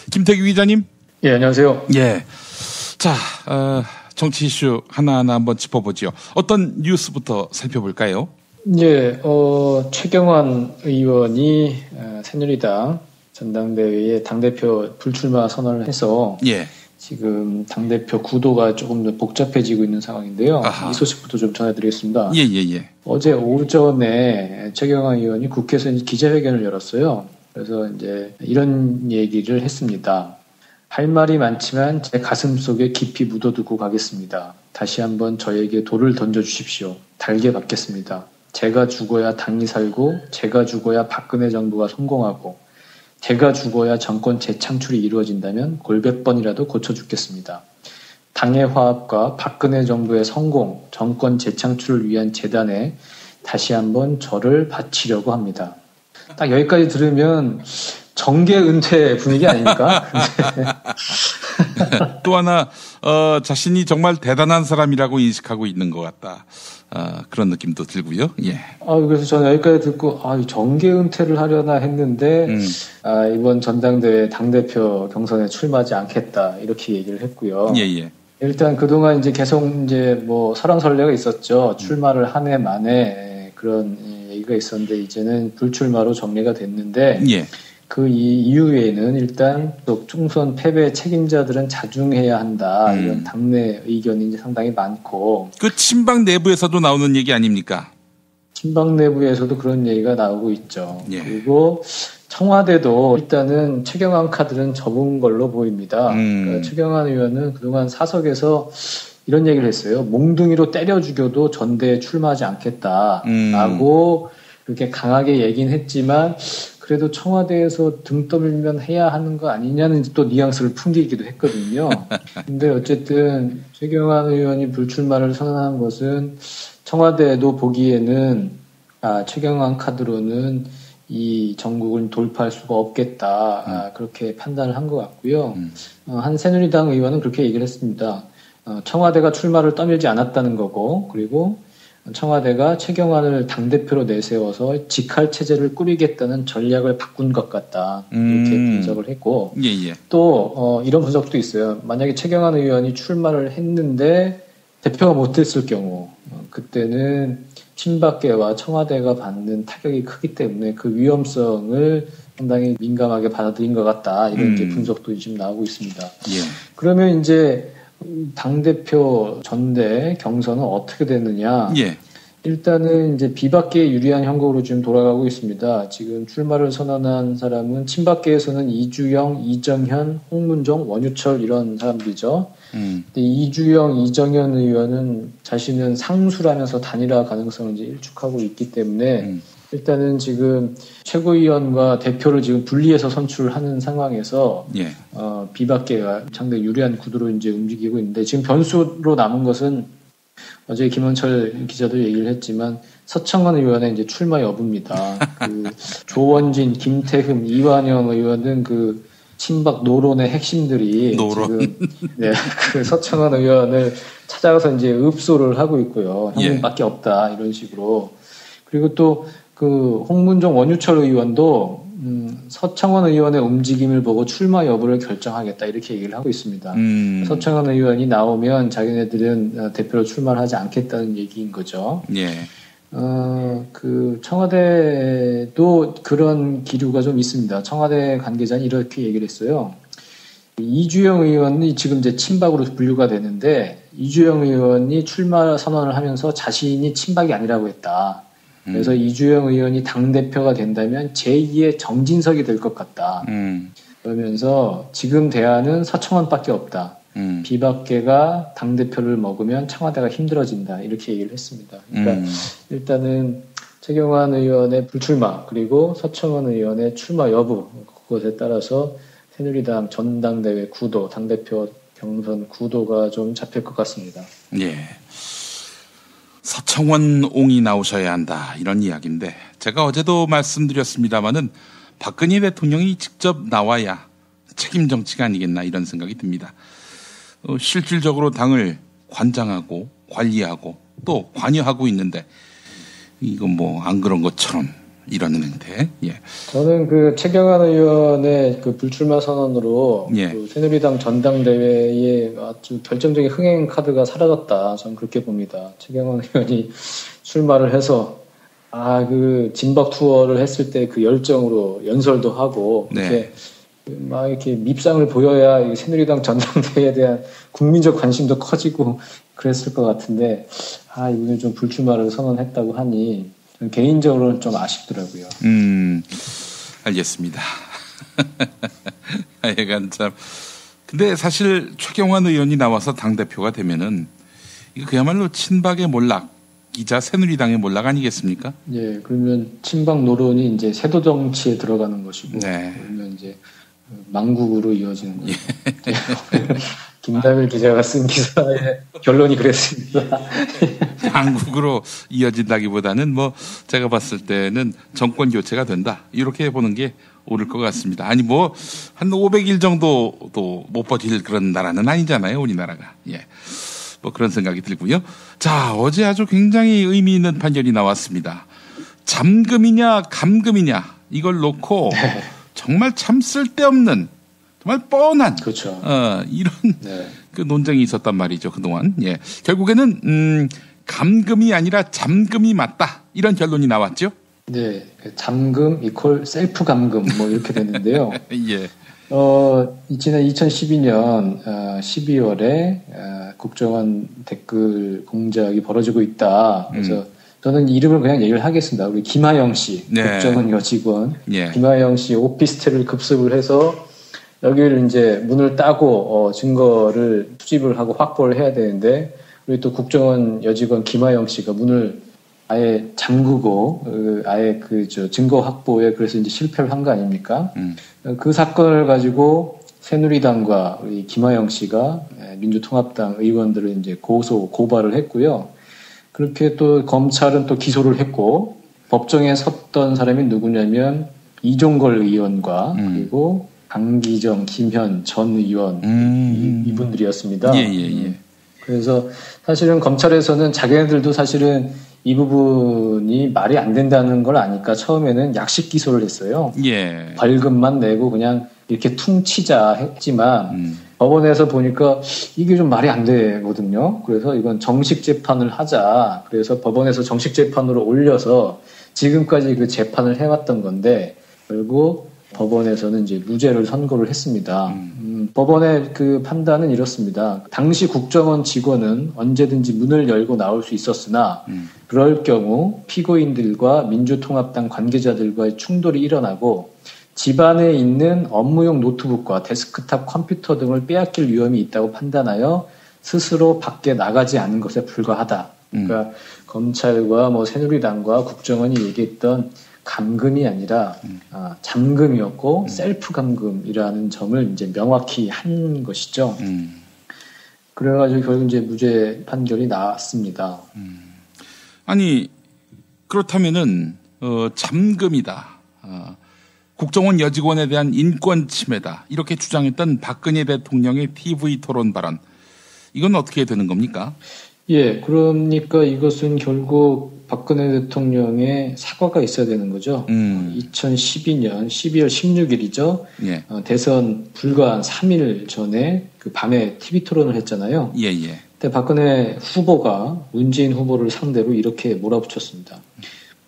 김태규 기자님.
예, 안녕하세요.
예. 자, 정치 이슈 하나하나 한번 짚어보죠. 어떤 뉴스부터 살펴볼까요?
예, 최경환 의원이 새누리당 전당대회에 당대표 불출마 선언을 해서
예.
지금 당대표 구도가 조금 더 복잡해지고 있는 상황인데요. 아하. 이 소식부터 좀 전해드리겠습니다.
예.
어제 오전에 최경환 의원이 국회에서 기자회견을 열었어요. 그래서 이제 이런 얘기를 했습니다. 할 말이 많지만 제 가슴 속에 깊이 묻어두고 가겠습니다. 다시 한번 저에게 돌을 던져주십시오. 달게 받겠습니다. 제가 죽어야 당이 살고 제가 죽어야 박근혜 정부가 성공하고 제가 죽어야 정권 재창출이 이루어진다면 골백 번이라도 고쳐 죽겠습니다. 당의 화합과 박근혜 정부의 성공, 정권 재창출을 위한 재단에 다시 한번 저를 바치려고 합니다. 딱 여기까지 들으면 정계 은퇴 분위기 아닙니까?
또 하나 자신이 정말 대단한 사람이라고 인식하고 있는 것 같다. 그런 느낌도 들고요. 예.
그래서 저는 여기까지 듣고 정계 은퇴를 하려나 했는데 이번 전당대회 당대표 경선에 출마하지 않겠다 이렇게 얘기를 했고요.
예.
일단 그동안 이제 계속 이제 뭐 설왕설래가 있었죠. 출마를 한 해 만에 그런 얘기가 있었는데 이제는 불출마로 정리가 됐는데
예.
그 이후에는 일단 또 총선 패배 책임자들은 자중해야 한다. 이런 당내 의견이 이제 상당히 많고.
그 친박 내부에서도 나오는 얘기 아닙니까?
친박 내부에서도 그런 얘기가 나오고 있죠.
예.
그리고 청와대도 일단은 최경환 카드는 접은 걸로 보입니다. 그러니까 최경환 의원은 그동안 사석에서 이런 얘기를 했어요. 몽둥이로 때려 죽여도 전대에 출마하지 않겠다라고 그렇게 강하게 얘기는 했지만 그래도 청와대에서 등 떠밀면 해야 하는 거 아니냐는 또 뉘앙스를 풍기기도 했거든요. 근데 어쨌든 최경환 의원이 불출마를 선언한 것은 청와대도 보기에는 최경환 카드로는 이 전국을 돌파할 수가 없겠다. 그렇게 판단을 한 것 같고요. 한 새누리당 의원은 그렇게 얘기를 했습니다. 청와대가 출마를 떠밀지 않았다는 거고 그리고 청와대가 최경환을 당대표로 내세워서 직할 체제를 꾸리겠다는 전략을 바꾼 것 같다. 이렇게 분석을 했고
예.
또 이런 분석도 있어요. 만약에 최경환 의원이 출마를 했는데 대표가 못됐을 경우 그때는 친박계와 청와대가 받는 타격이 크기 때문에 그 위험성을 상당히 민감하게 받아들인 것 같다. 이런 게 분석도 지금 나오고 있습니다.
예.
그러면 이제 당대표 전대 경선은 어떻게 됐느냐?
예.
일단은 이제 비박계에 유리한 형국으로 지금 돌아가고 있습니다. 지금 출마를 선언한 사람은 친박계에서는 이주영, 이정현, 홍문종, 원유철 이런 사람들이죠. 근데 이주영, 이정현 의원은 자신은 상수라면서 단일화 가능성을 이제 일축하고 있기 때문에 일단은 지금 최고위원과 대표를 지금 분리해서 선출을 하는 상황에서
예.
비박계가 상당히 유리한 구도로 이제 움직이고 있는데 지금 변수로 남은 것은 어제 김원철 기자도 얘기를 했지만 서청원 의원의 이제 출마 여부입니다. 그 조원진, 김태흠, 이완영 의원은 그 친박 노론의 핵심들이 지금 그 서청원 의원을 찾아가서 이제 읍소를 하고 있고요. 형님밖에 없다 이런 식으로. 그리고 또 그 홍문종 원유철 의원도 서청원 의원의 움직임을 보고 출마 여부를 결정하겠다 이렇게 얘기를 하고 있습니다. 서청원 의원이 나오면 자기네들은 대표로 출마를 하지 않겠다는 얘기인 거죠.
예.
그 청와대도 그런 기류가 좀 있습니다. 청와대 관계자는 이렇게 얘기를 했어요. 이주영 의원이 지금 이제 친박으로 분류가 되는데 이주영 의원이 출마 선언을 하면서 자신이 친박이 아니라고 했다. 그래서 이주영 의원이 당대표가 된다면 제2의 정진석이 될 것 같다. 그러면서 지금 대안은 서청원밖에 없다. 비박계가 당대표를 먹으면 청와대가 힘들어진다. 이렇게 얘기를 했습니다. 그러니까 일단은 최경환 의원의 불출마 그리고 서청원 의원의 출마 여부 그것에 따라서 새누리당 전당대회 구도, 당대표 경선 구도가 좀 잡힐 것 같습니다.
예. 서청원 옹이 나오셔야 한다 이런 이야기인데 제가 어제도 말씀드렸습니다마는 박근혜 대통령이 직접 나와야 책임 정치가 아니겠나 이런 생각이 듭니다. 실질적으로 당을 관장하고 관리하고 또 관여하고 있는데 이건 뭐 안 그런 것처럼 이러는데 예.
저는 그 최경환 의원의 그 불출마 선언으로 그 새누리당 전당대회에 아주 결정적인 흥행 카드가 사라졌다. 저는 그렇게 봅니다. 최경환 의원이 출마를 해서 그 진박 투어를 했을 때 그 열정으로 연설도 하고 이렇게 막 이렇게 밉상을 보여야 새누리당 전당대회에 대한 국민적 관심도 커지고 그랬을 것 같은데 이번에 좀 불출마를 선언했다고 하니 개인적으로는 좀 아쉽더라고요.
알겠습니다. 하여간 참. 근데 사실 최경환 의원이 나와서 당대표가 되면은 이거 그야말로 친박의 몰락이자 새누리당의 몰락 아니겠습니까?
예, 그러면 친박 노론이 이제 세도 정치에 들어가는 것이고, 그러면 이제 망국으로 이어지는 거죠. 김남일 기자가 쓴 기사의 결론이 그랬습니다.
한국으로 이어진다기보다는 뭐 제가 봤을 때는 정권 교체가 된다 이렇게 보는 게 옳을 것 같습니다. 아니 뭐 한 500일 정도도 못 버틸 그런 나라는 아니잖아요, 우리나라가. 예, 뭐 그런 생각이 들고요. 자, 어제 아주 굉장히 의미 있는 판결이 나왔습니다. 잠금이냐 감금이냐 이걸 놓고 정말 참 쓸데없는 정말 뻔한
그렇죠.
이런 그 논쟁이 있었단 말이죠, 그동안. 예. 결국에는 감금이 아니라 잠금이 맞다 이런 결론이 나왔죠.
네, 잠금 이퀄 셀프 감금 뭐 이렇게 됐는데요.
예.
지난 2012년 12월에 국정원 댓글 공작이 벌어지고 있다. 그래서 저는 이름을 그냥 얘기를 하겠습니다. 우리 김하영 씨,
네.
국정원 여직원,
예.
김하영 씨 오피스텔을 급습을 해서 여기를 이제 문을 따고 증거를 수집을 하고 확보를 해야 되는데 우리 또 국정원 여직원 김하영 씨가 문을 아예 잠그고 아예 증거 확보에 그래서 이제 실패를 한 거 아닙니까? 그 사건을 가지고 새누리당과 우리 김하영 씨가 민주통합당 의원들을 이제 고발을 했고요. 그렇게 또 검찰은 또 기소를 했고 법정에 섰던 사람이 누구냐면 이종걸 의원과 그리고 강기정, 김현 전 의원 이분들이었습니다.
예.
그래서 사실은 검찰에서는 자기네들도 사실은 이 부분이 말이 안 된다는 걸 아니까 처음에는 약식 기소를 했어요.
예.
벌금만 내고 그냥 이렇게 퉁치자 했지만 법원에서 보니까 이게 좀 말이 안 되거든요. 그래서 이건 정식 재판을 하자. 그래서 법원에서 정식 재판으로 올려서 지금까지 그 재판을 해왔던 건데 결국 법원에서는 이제 무죄를 선고를 했습니다. 법원의 그 판단은 이렇습니다. 당시 국정원 직원은 언제든지 문을 열고 나올 수 있었으나 그럴 경우 피고인들과 민주통합당 관계자들과의 충돌이 일어나고 집안에 있는 업무용 노트북과 데스크탑 컴퓨터 등을 빼앗길 위험이 있다고 판단하여 스스로 밖에 나가지 않은 것에 불과하다. 그러니까 검찰과 뭐 새누리당과 국정원이 얘기했던 감금이 아니라 잠금이었고 셀프 감금이라는 점을 이제 명확히 한 것이죠. 그래가지고 결국 이제 무죄 판결이 나왔습니다.
아니 그렇다면은 잠금이다. 국정원 여직원에 대한 인권 침해다. 이렇게 주장했던 박근혜 대통령의 TV 토론 발언. 이건 어떻게 되는 겁니까?
예, 그러니까 이것은 결국 박근혜 대통령의 사과가 있어야 되는 거죠. 2012년 12월 16일이죠.
예.
대선 불과 한 3일 전에 그 밤에 TV 토론을 했잖아요.
예.
그때 박근혜 후보가 문재인 후보를 상대로 이렇게 몰아붙였습니다.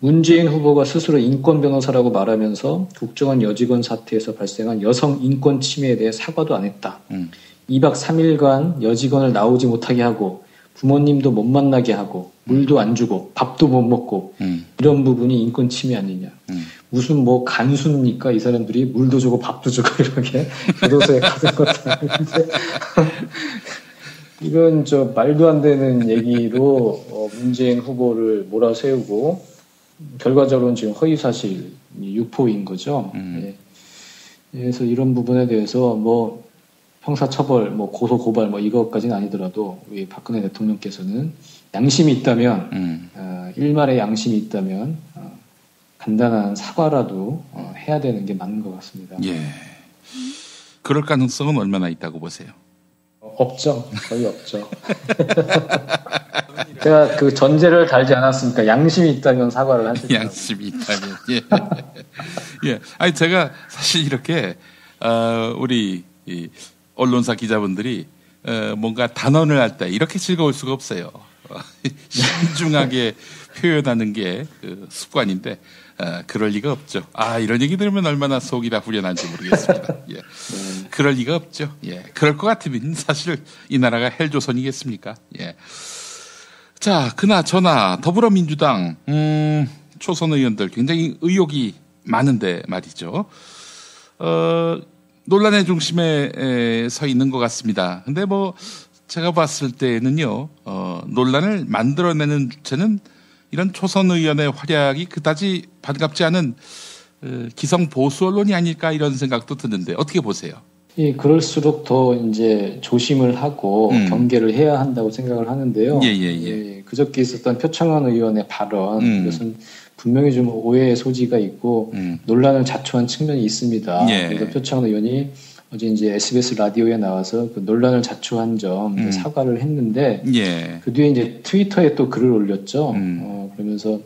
문재인 후보가 스스로 인권 변호사라고 말하면서 국정원 여직원 사태에서 발생한 여성 인권 침해에 대해 사과도 안 했다. 2박 3일간 여직원을 나오지 못하게 하고 부모님도 못 만나게 하고 물도 안 주고 밥도 못 먹고 이런 부분이 인권 침해 아니냐. 무슨 뭐 간수입니까? 이 사람들이 물도 주고 밥도 주고 이렇게 교도소에 가는 것도 아닌데 이건 말도 안 되는 얘기로 문재인 후보를 몰아세우고 결과적으로는 지금 허위사실 유포인 거죠. 예. 그래서 이런 부분에 대해서 뭐 형사처벌, 뭐 고소 고발 뭐 이것까지는 아니더라도 우리 박근혜 대통령께서는 양심이 있다면 일말의 양심이 있다면 간단한 사과라도 해야 되는 게 맞는 것 같습니다.
예. 그럴 가능성은 얼마나 있다고 보세요?
없죠. 거의 없죠. 제가 그 전제를 달지 않았으니까 양심이 있다면 사과를 하실 거예요.
양심이 있다면. 예. 예. 아니 제가 사실 이렇게 우리 언론사 기자분들이 뭔가 단언을 할 때 이렇게 즐거울 수가 없어요. 신중하게 표현하는 게 그 습관인데 그럴 리가 없죠. 이런 얘기 들으면 얼마나 속이 다 후련한지 모르겠습니다. 예. 그럴 리가 없죠. 예. 그럴 것 같으면 사실 이 나라가 헬조선이겠습니까? 예. 자, 그나저나 더불어민주당 초선 의원들 굉장히 의혹이 많은데 말이죠. 논란의 중심에 서 있는 것 같습니다. 근데 뭐 제가 봤을 때는요, 논란을 만들어내는 주체는 이런 초선 의원의 활약이 그다지 반갑지 않은 기성 보수 언론이 아닐까 이런 생각도 드는데 어떻게 보세요?
그럴수록 더 이제 조심을 하고 경계를 해야 한다고 생각을 하는데요. 그저께 있었던 표창원 의원의 발언, 이것은 분명히 좀 오해의 소지가 있고 논란을 자초한 측면이 있습니다. 그래서 표창원 의원이 어제 이제 SBS 라디오에 나와서 그 논란을 자초한 점 사과를 했는데 그 뒤에 이제 트위터에 또 글을 올렸죠. 그러면서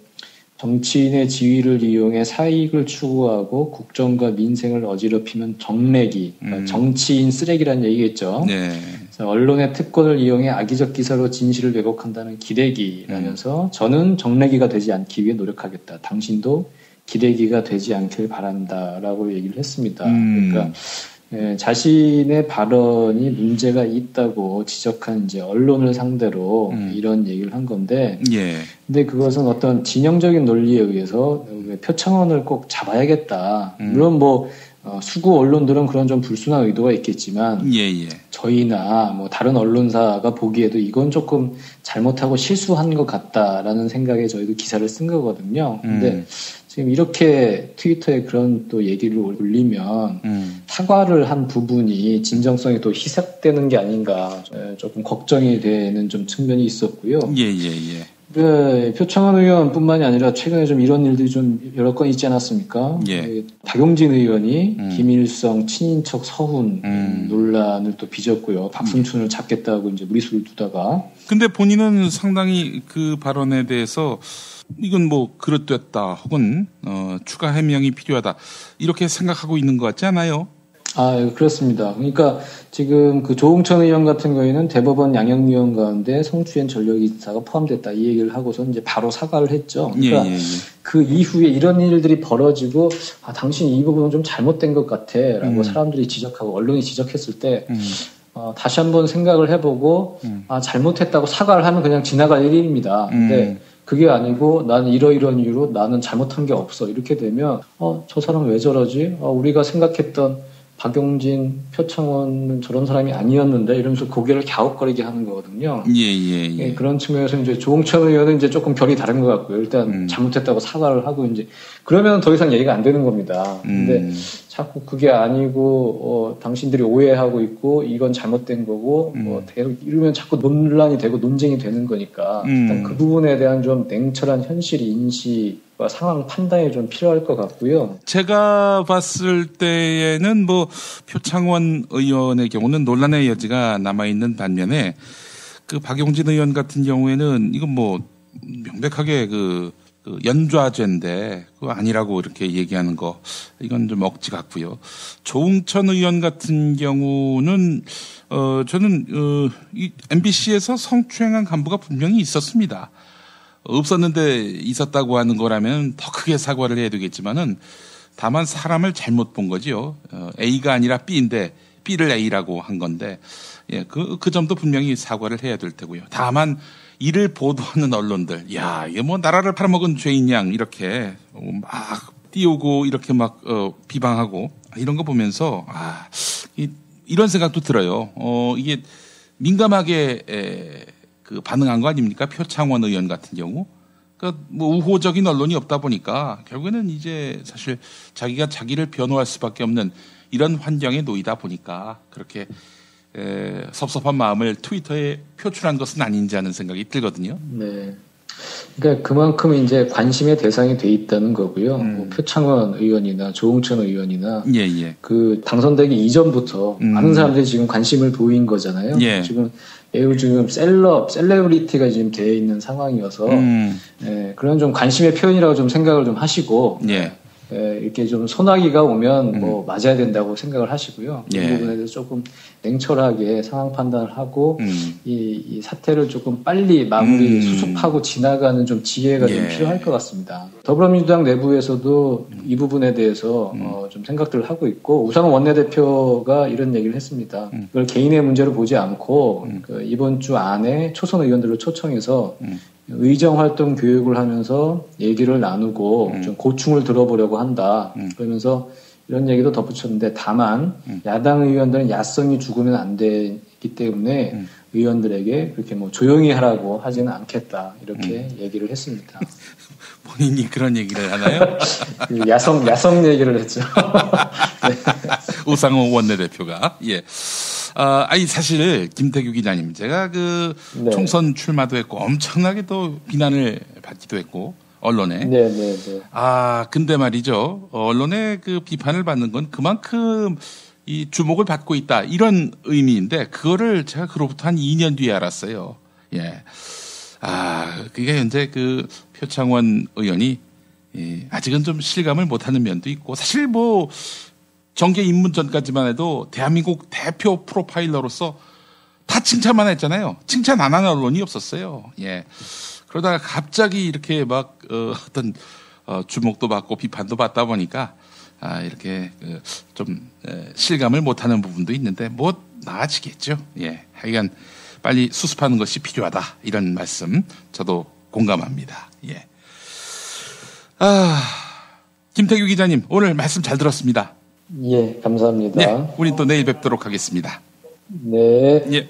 정치인의 지위를 이용해 사익을 추구하고 국정과 민생을 어지럽히면 정래기, 그러니까 정치인 쓰레기라는 얘기겠죠. 언론의 특권을 이용해 악의적 기사로 진실을 왜곡한다는 기레기라면서 저는 정래기가 되지 않기 위해 노력하겠다. 당신도 기레기가 되지 않길 바란다라고 얘기를 했습니다. 그러니까 자신의 발언이 문제가 있다고 지적한 이제 언론을 상대로 이런 얘기를 한 건데, 근데 그것은 어떤 진영적인 논리에 의해서 표창원을 꼭 잡아야겠다. 물론 뭐 수구 언론들은 그런 좀 불순한 의도가 있겠지만, 저희나 뭐 다른 언론사가 보기에도 이건 조금 잘못하고 실수한 것 같다라는 생각에 저희도 기사를 쓴 거거든요. 근데 지금 이렇게 트위터에 그런 또 얘기를 올리면 사과를 한 부분이 진정성이 또 희석되는 게 아닌가 조금 걱정이 되는 좀 측면이 있었고요. 표창원 의원뿐만이 아니라 최근에 좀 이런 일들이 좀 여러 건 있지 않았습니까? 박용진 의원이 김일성 친인척 서훈 논란을 또 빚었고요. 박승춘을 잡겠다고 이제 무리수를 두다가.
근데 본인은 상당히 그 발언에 대해서 이건 뭐 그릇됐다 혹은 추가 해명이 필요하다 이렇게 생각하고 있는 것 같지 않아요?
그렇습니다. 그러니까 지금 그 조홍천 의원 같은 경우에는 대법원 양형위원 가운데 성추행 전력이사가 포함됐다 이 얘기를 하고서 이제 바로 사과를 했죠. 그러니까 그 이후에 이런 일들이 벌어지고 당신 이 부분은 좀 잘못된 것 같아라고 사람들이 지적하고 언론이 지적했을 때 다시 한번 생각을 해보고 잘못했다고 사과를 하면 그냥 지나갈 일입니다. 근데 그게 아니고 나는 이러이러한 이유로 나는 잘못한 게 없어 이렇게 되면 저 사람은 왜 저러지? 우리가 생각했던 박용진, 표창원은 저런 사람이 아니었는데 이러면서 고개를 갸웃거리게 하는 거거든요. 그런 측면에서 이제 조홍천 의원은 이제 조금 결이 다른 것 같고요. 일단 잘못했다고 사과를 하고 이제 그러면 더 이상 얘기가 안 되는 겁니다. 근데 자꾸 그게 아니고 당신들이 오해하고 있고 이건 잘못된 거고 계속 이러면 자꾸 논란이 되고 논쟁이 되는 거니까 일단 그 부분에 대한 좀 냉철한 현실 인식과 상황 판단이 좀 필요할 것 같고요.
제가 봤을 때에는 뭐 표창원 의원의 경우는 논란의 여지가 남아있는 반면에 그 박용진 의원 같은 경우에는 이건 뭐 명백하게 그 연좌죄인데 그거 아니라고 이렇게 얘기하는 거 이건 좀 억지 같고요. 조홍천 의원 같은 경우는 저는 이 MBC에서 성추행한 간부가 분명히 있었습니다. 없었는데 있었다고 하는 거라면 더 크게 사과를 해야 되겠지만은 다만 사람을 잘못 본 거지요. A가 아니라 B인데 B를 A라고 한 건데 그 점도 분명히 사과를 해야 될 테고요. 다만 이를 보도하는 언론들, 이게 뭐 나라를 팔아먹은 죄인 양 이렇게 막 띄우고 이렇게 막 비방하고 이런 거 보면서 이런 생각도 들어요. 이게 민감하게 그 반응한 거 아닙니까? 표창원 의원 같은 경우. 그러니까 뭐 우호적인 언론이 없다 보니까 결국에는 이제 사실 자기가 자기를 변호할 수밖에 없는 이런 환경에 놓이다 보니까 그렇게 섭섭한 마음을 트위터에 표출한 것은 아닌지 하는 생각이 들거든요.
네. 그러니까 그만큼 이제 관심의 대상이 돼 있다는 거고요. 뭐 표창원 의원이나 조홍천 의원이나 그 당선되기 이전부터 많은 사람들이 지금 관심을 보인 거잖아요. 지금 매우 지금 셀러브리티가 지금 되어 있는 상황이어서 그런 좀 관심의 표현이라고 좀 생각을 좀 하시고 이렇게 좀 소나기가 오면 뭐 맞아야 된다고 생각을 하시고요. 이 부분에 대해서 조금 냉철하게 상황 판단을 하고 이 사태를 조금 빨리 마무리 수습하고 지나가는 좀 지혜가 좀 필요할 것 같습니다. 더불어민주당 내부에서도 이 부분에 대해서 좀 생각들을 하고 있고 우상호 원내대표가 이런 얘기를 했습니다. 이걸 개인의 문제로 보지 않고 이번 주 안에 초선 의원들을 초청해서 의정활동 교육을 하면서 얘기를 나누고 좀 고충을 들어보려고 한다. 그러면서 이런 얘기도 덧붙였는데 다만 야당 의원들은 야성이 죽으면 안 되기 때문에 의원들에게 그렇게 뭐 조용히 하라고 하지는 않겠다. 이렇게 얘기를 했습니다.
본인이 그런 얘기를 하나요?
야성 얘기를 했죠. 네.
우상호 원내대표가. 예. 아니, 사실, 김태규 기자님, 제가
네.
총선 출마도 했고, 엄청나게 또 비난을 받기도 했고, 언론에.
네네네.
근데 말이죠. 언론의 그 비판을 받는 건 그만큼 이 주목을 받고 있다. 이런 의미인데, 그거를 제가 그로부터 한 2년 뒤에 알았어요. 예. 그게 현재 그 표창원 의원이 아직은 좀 실감을 못하는 면도 있고, 사실 뭐 정계 입문 전까지만 해도 대한민국 대표 프로파일러로서 다 칭찬만 했잖아요. 칭찬 안 하는 언론이 없었어요. 예. 그러다가 갑자기 이렇게 막 어떤 주목도 받고 비판도 받다 보니까 이렇게 좀 실감을 못하는 부분도 있는데 뭐 나아지겠죠. 예. 하여간 빨리 수습하는 것이 필요하다. 이런 말씀 저도 공감합니다. 예. 김태규 기자님, 오늘 말씀 잘 들었습니다.
예, 감사합니다.
네, 우리 또 내일 뵙도록 하겠습니다.
네.
예.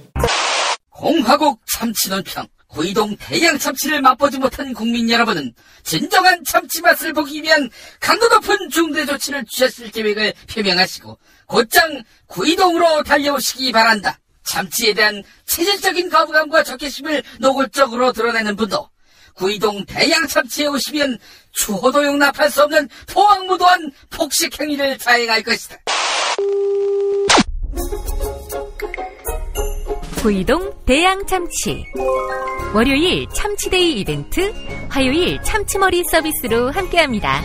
공화국 참치논평, 구이동 대양 참치를 맛보지 못한 국민 여러분은 진정한 참치 맛을 보기 위한 강도 높은 중대 조치를 취하실 계획을 표명하시고 곧장 구이동으로 달려오시기 바란다. 참치에 대한 체질적인 거부감과 적개심을 노골적으로 드러내는 분도 구이동 대양 참치에 오시면 추호도 용납할 수 없는 포악무도한 폭식 행위를 자행할 것이다.
구이동 대양 참치. 월요일 참치데이 이벤트, 화요일 참치머리 서비스로 함께합니다.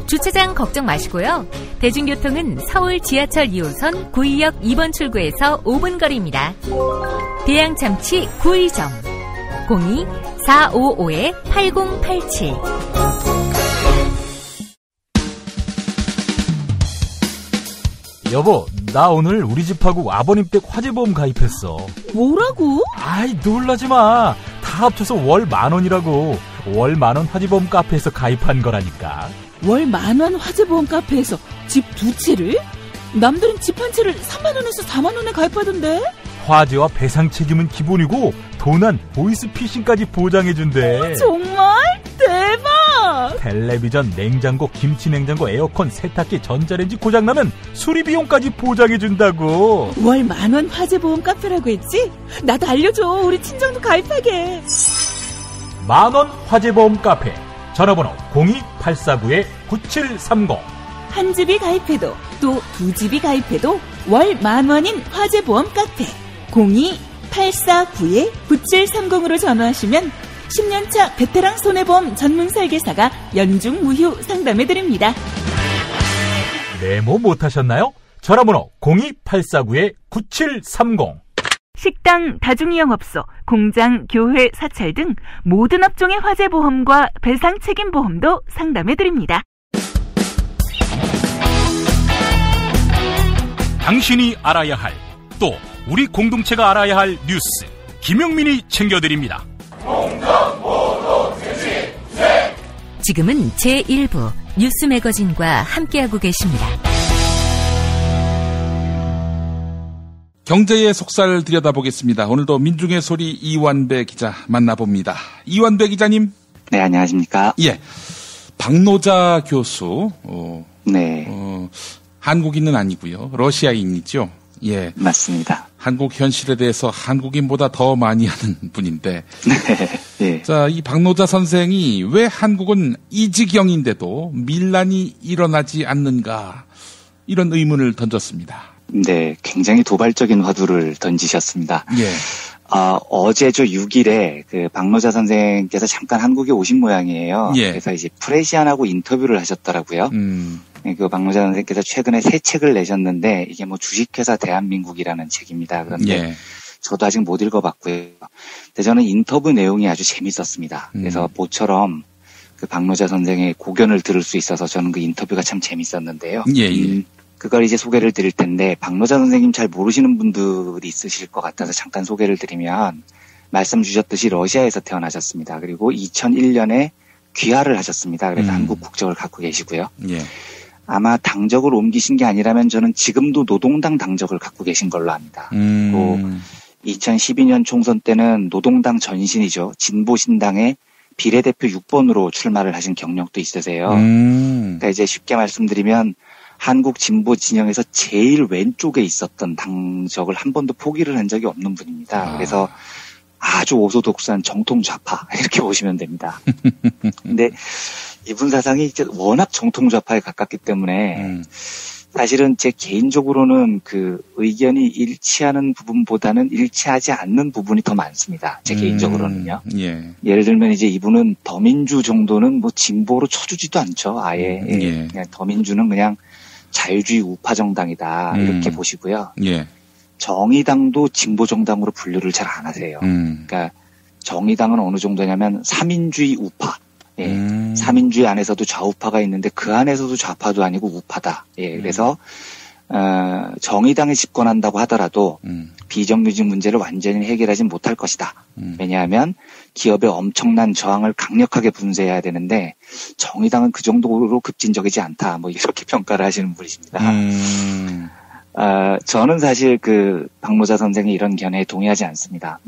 주차장 걱정 마시고요. 대중교통은 서울 지하철 2호선 구의역 2번 출구에서 5분 거리입니다. 대양참치 구의점 02-455-8087.
여보, 나 오늘 우리 집하고 아버님 댁 화재보험 가입했어.
뭐라고?
아이, 놀라지 마. 다 합쳐서 월 10,000원이라고. 월 10,000원 화재보험 카페에서 가입한 거라니까.
월 10,000원 화재보험 카페에서 집 2채를? 남들은 집 한 채를 30,000원에서 40,000원에 가입하던데?
화재와 배상 책임은 기본이고 도난, 보이스피싱까지 보장해준대.
정말? 대박!
텔레비전, 냉장고, 김치냉장고, 에어컨, 세탁기, 전자레인지 고장나면 수리비용까지 보장해준다고.
월 10,000원 화재보험 카페라고 했지? 나도 알려줘. 우리 친정도 가입하게.
10,000원 화재보험 카페. 전화번호 02-849-9730.
한 집이 가입해도 또 두 집이 가입해도 월 10,000원인 화재보험 카페 02-849-9730으로 전화하시면 10년차 베테랑 손해보험 전문 설계사가 연중 무휴 상담해드립니다.
메모 못하셨나요? 전화번호 02-849-9730.
식당, 다중이용업소, 공장, 교회, 사찰 등 모든 업종의 화재보험과 배상 책임보험도 상담해드립니다.
당신이 알아야 할, 또 우리 공동체가 알아야 할 뉴스, 김영민이 챙겨드립니다.
지금은 제1부 뉴스 매거진과 함께하고 계십니다.
경제의 속살을 들여다보겠습니다. 오늘도 민중의 소리 이완배 기자 만나봅니다. 이완배 기자님.
네, 안녕하십니까.
예. 박노자 교수.
네.
한국인은 아니고요. 러시아인이죠. 예.
맞습니다.
한국 현실에 대해서 한국인보다 더 많이 하는 분인데.
네.
자, 이 박노자 선생이 왜 한국은 이 지경인데도 밀란이 일어나지 않는가, 이런 의문을 던졌습니다.
네, 굉장히 도발적인 화두를 던지셨습니다.
예.
어제죠, 6일에 그 박노자 선생께서 잠깐 한국에 오신 모양이에요.
예.
그래서 이제 프레시안하고 인터뷰를 하셨더라고요. 그 박노자 선생께서 최근에 새 책을 내셨는데 이게 뭐 주식회사 대한민국이라는 책입니다. 그런데
예.
저도 아직 못 읽어봤고요. 근데 저는 인터뷰 내용이 아주 재밌었습니다. 그래서 모처럼 그 박노자 선생의 고견을 들을 수 있어서 저는 그 인터뷰가 참 재밌었는데요.
예.
그걸 이제 소개를 드릴 텐데, 박노자 선생님 잘 모르시는 분들이 있으실 것 같아서 잠깐 소개를 드리면, 말씀 주셨듯이 러시아에서 태어나셨습니다. 그리고 2001년에 귀화를 하셨습니다. 그래서 한국 국적을 갖고 계시고요.
예.
아마 당적을 옮기신 게 아니라면 저는 지금도 노동당 당적을 갖고 계신 걸로 압니다. 그리고 2012년 총선 때는 노동당 전신이죠. 진보신당의 비례대표 6번으로 출마를 하신 경력도 있으세요. 그러니까 이제 쉽게 말씀드리면 한국 진보 진영에서 제일 왼쪽에 있었던 당적을 한 번도 포기를 한 적이 없는 분입니다. 그래서 아주 오소독스한 정통 좌파 이렇게 보시면 됩니다. 근데 이분 사상이 이제 워낙 정통 좌파에 가깝기 때문에 사실은 제 개인적으로는 그 의견이 일치하는 부분보다는 일치하지 않는 부분이 더 많습니다. 제 개인적으로는요.
예.
예를 들면 이제 이분은 더민주 정도는 뭐 진보로 쳐주지도 않죠. 아예. 그냥 더민주는 그냥 자유주의 우파 정당이다 이렇게 보시고요.
예.
정의당도 진보 정당으로 분류를 잘 안 하세요. 그러니까 정의당은 어느 정도냐면 삼인주의 우파. 예. 삼인주의 안에서도 좌우파가 있는데 그 안에서도 좌파도 아니고 우파다. 예. 그래서 정의당이 집권한다고 하더라도 비정규직 문제를 완전히 해결하진 못할 것이다. 왜냐하면 기업의 엄청난 저항을 강력하게 분쇄해야 되는데 정의당은 그 정도로 급진적이지 않다. 뭐 이렇게 평가를 하시는 분이십니다. 저는 사실 그 박노자 선생의 이런 견해에 동의하지 않습니다.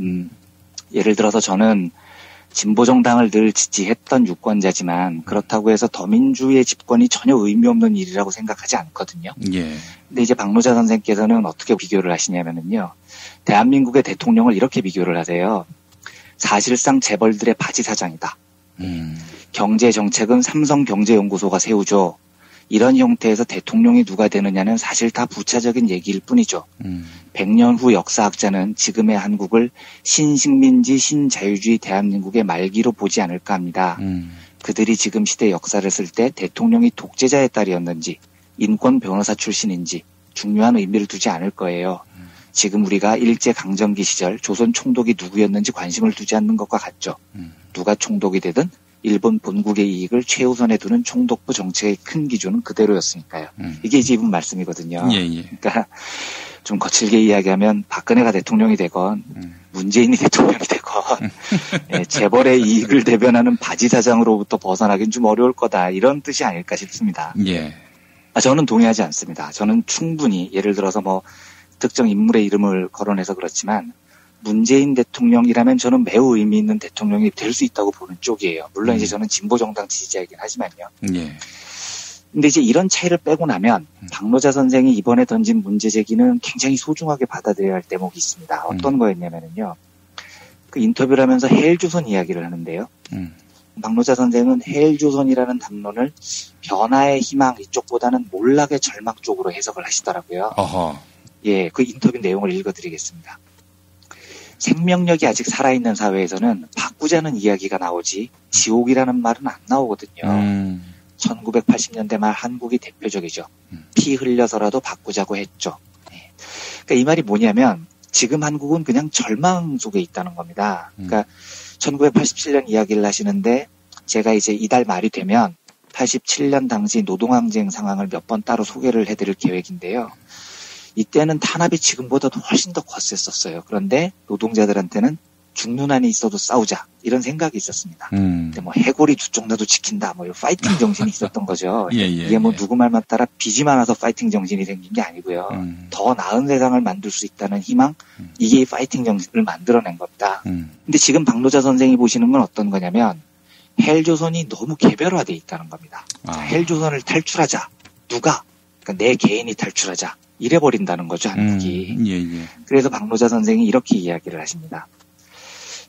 예를 들어서 저는 진보정당을 늘 지지했던 유권자지만 그렇다고 해서 더민주의 집권이 전혀 의미 없는 일이라고 생각하지 않거든요.
예.
근데 이제 박노자 선생께서는 어떻게 비교를 하시냐면요. 대한민국의 대통령을 이렇게 비교를 하세요. 사실상 재벌들의 바지 사장이다. 경제 정책은 삼성경제연구소가 세우죠. 이런 형태에서 대통령이 누가 되느냐는 사실 다 부차적인 얘기일 뿐이죠. 100년 후 역사학자는 지금의 한국을 신식민지 신자유주의 대한민국의 말기로 보지 않을까 합니다. 그들이 지금 시대 역사를 쓸 때 대통령이 독재자의 딸이었는지 인권 변호사 출신인지 중요한 의미를 두지 않을 거예요. 지금 우리가 일제강점기 시절 조선 총독이 누구였는지 관심을 두지 않는 것과 같죠. 누가 총독이 되든 일본 본국의 이익을 최우선에 두는 총독부 정책의 큰 기준은 그대로였으니까요. 이게 이제 이분 말씀이거든요.
예.
그러니까 좀 거칠게 이야기하면 박근혜가 대통령이 되건 문재인이 대통령이 되건 재벌의 이익을 대변하는 바지 사장으로부터 벗어나긴 좀 어려울 거다. 이런 뜻이 아닐까 싶습니다.
예.
저는 동의하지 않습니다. 저는 충분히 예를 들어서 뭐 특정 인물의 이름을 거론해서 그렇지만 문재인 대통령이라면 저는 매우 의미 있는 대통령이 될 수 있다고 보는 쪽이에요. 물론 이제 저는 진보정당 지지자이긴 하지만요.
예.
근데 이제 이런 차이를 빼고 나면 박노자 선생이 이번에 던진 문제 제기는 굉장히 소중하게 받아들여야 할 대목이 있습니다. 어떤 거였냐면요. 그 인터뷰를 하면서 해일조선 이야기를 하는데요. 박노자 선생은 해일조선이라는 담론을 변화의 희망 이쪽보다는 몰락의 절망 쪽으로 해석을 하시더라고요.
어허.
예, 그 인터뷰 내용을 읽어드리겠습니다. 생명력이 아직 살아있는 사회에서는 바꾸자는 이야기가 나오지 지옥이라는 말은 안 나오거든요. 1980년대 말 한국이 대표적이죠. 피 흘려서라도 바꾸자고 했죠. 네. 그러니까 이 말이 뭐냐면 지금 한국은 그냥 절망 속에 있다는 겁니다. 그러니까 1987년 이야기를 하시는데 제가 이제 이달 말이 되면 87년 당시 노동항쟁 상황을 몇 번 따로 소개를 해드릴 계획인데요. 이때는 탄압이 지금보다도 훨씬 더 거셌었어요. 그런데 노동자들한테는 죽는 한이 있어도 싸우자 이런 생각이 있었습니다. 근데 뭐 해골이 두 쪽 나도 지킨다 뭐 이런 파이팅 정신이 있었던 거죠. 이게 뭐 누구 말만 따라 빚이 많아서 파이팅 정신이 생긴 게 아니고요. 더 나은 세상을 만들 수 있다는 희망 이게 파이팅 정신을 만들어낸 겁니다. 근데 지금 박노자 선생이 보시는 건 어떤 거냐면 헬조선이 너무 개별화되어 있다는 겁니다. 헬조선을 탈출하자. 누가? 그러니까 내 개인이 탈출하자. 이래버린다는 거죠, 한국이. 그래서 박노자 선생이 이렇게 이야기를 하십니다.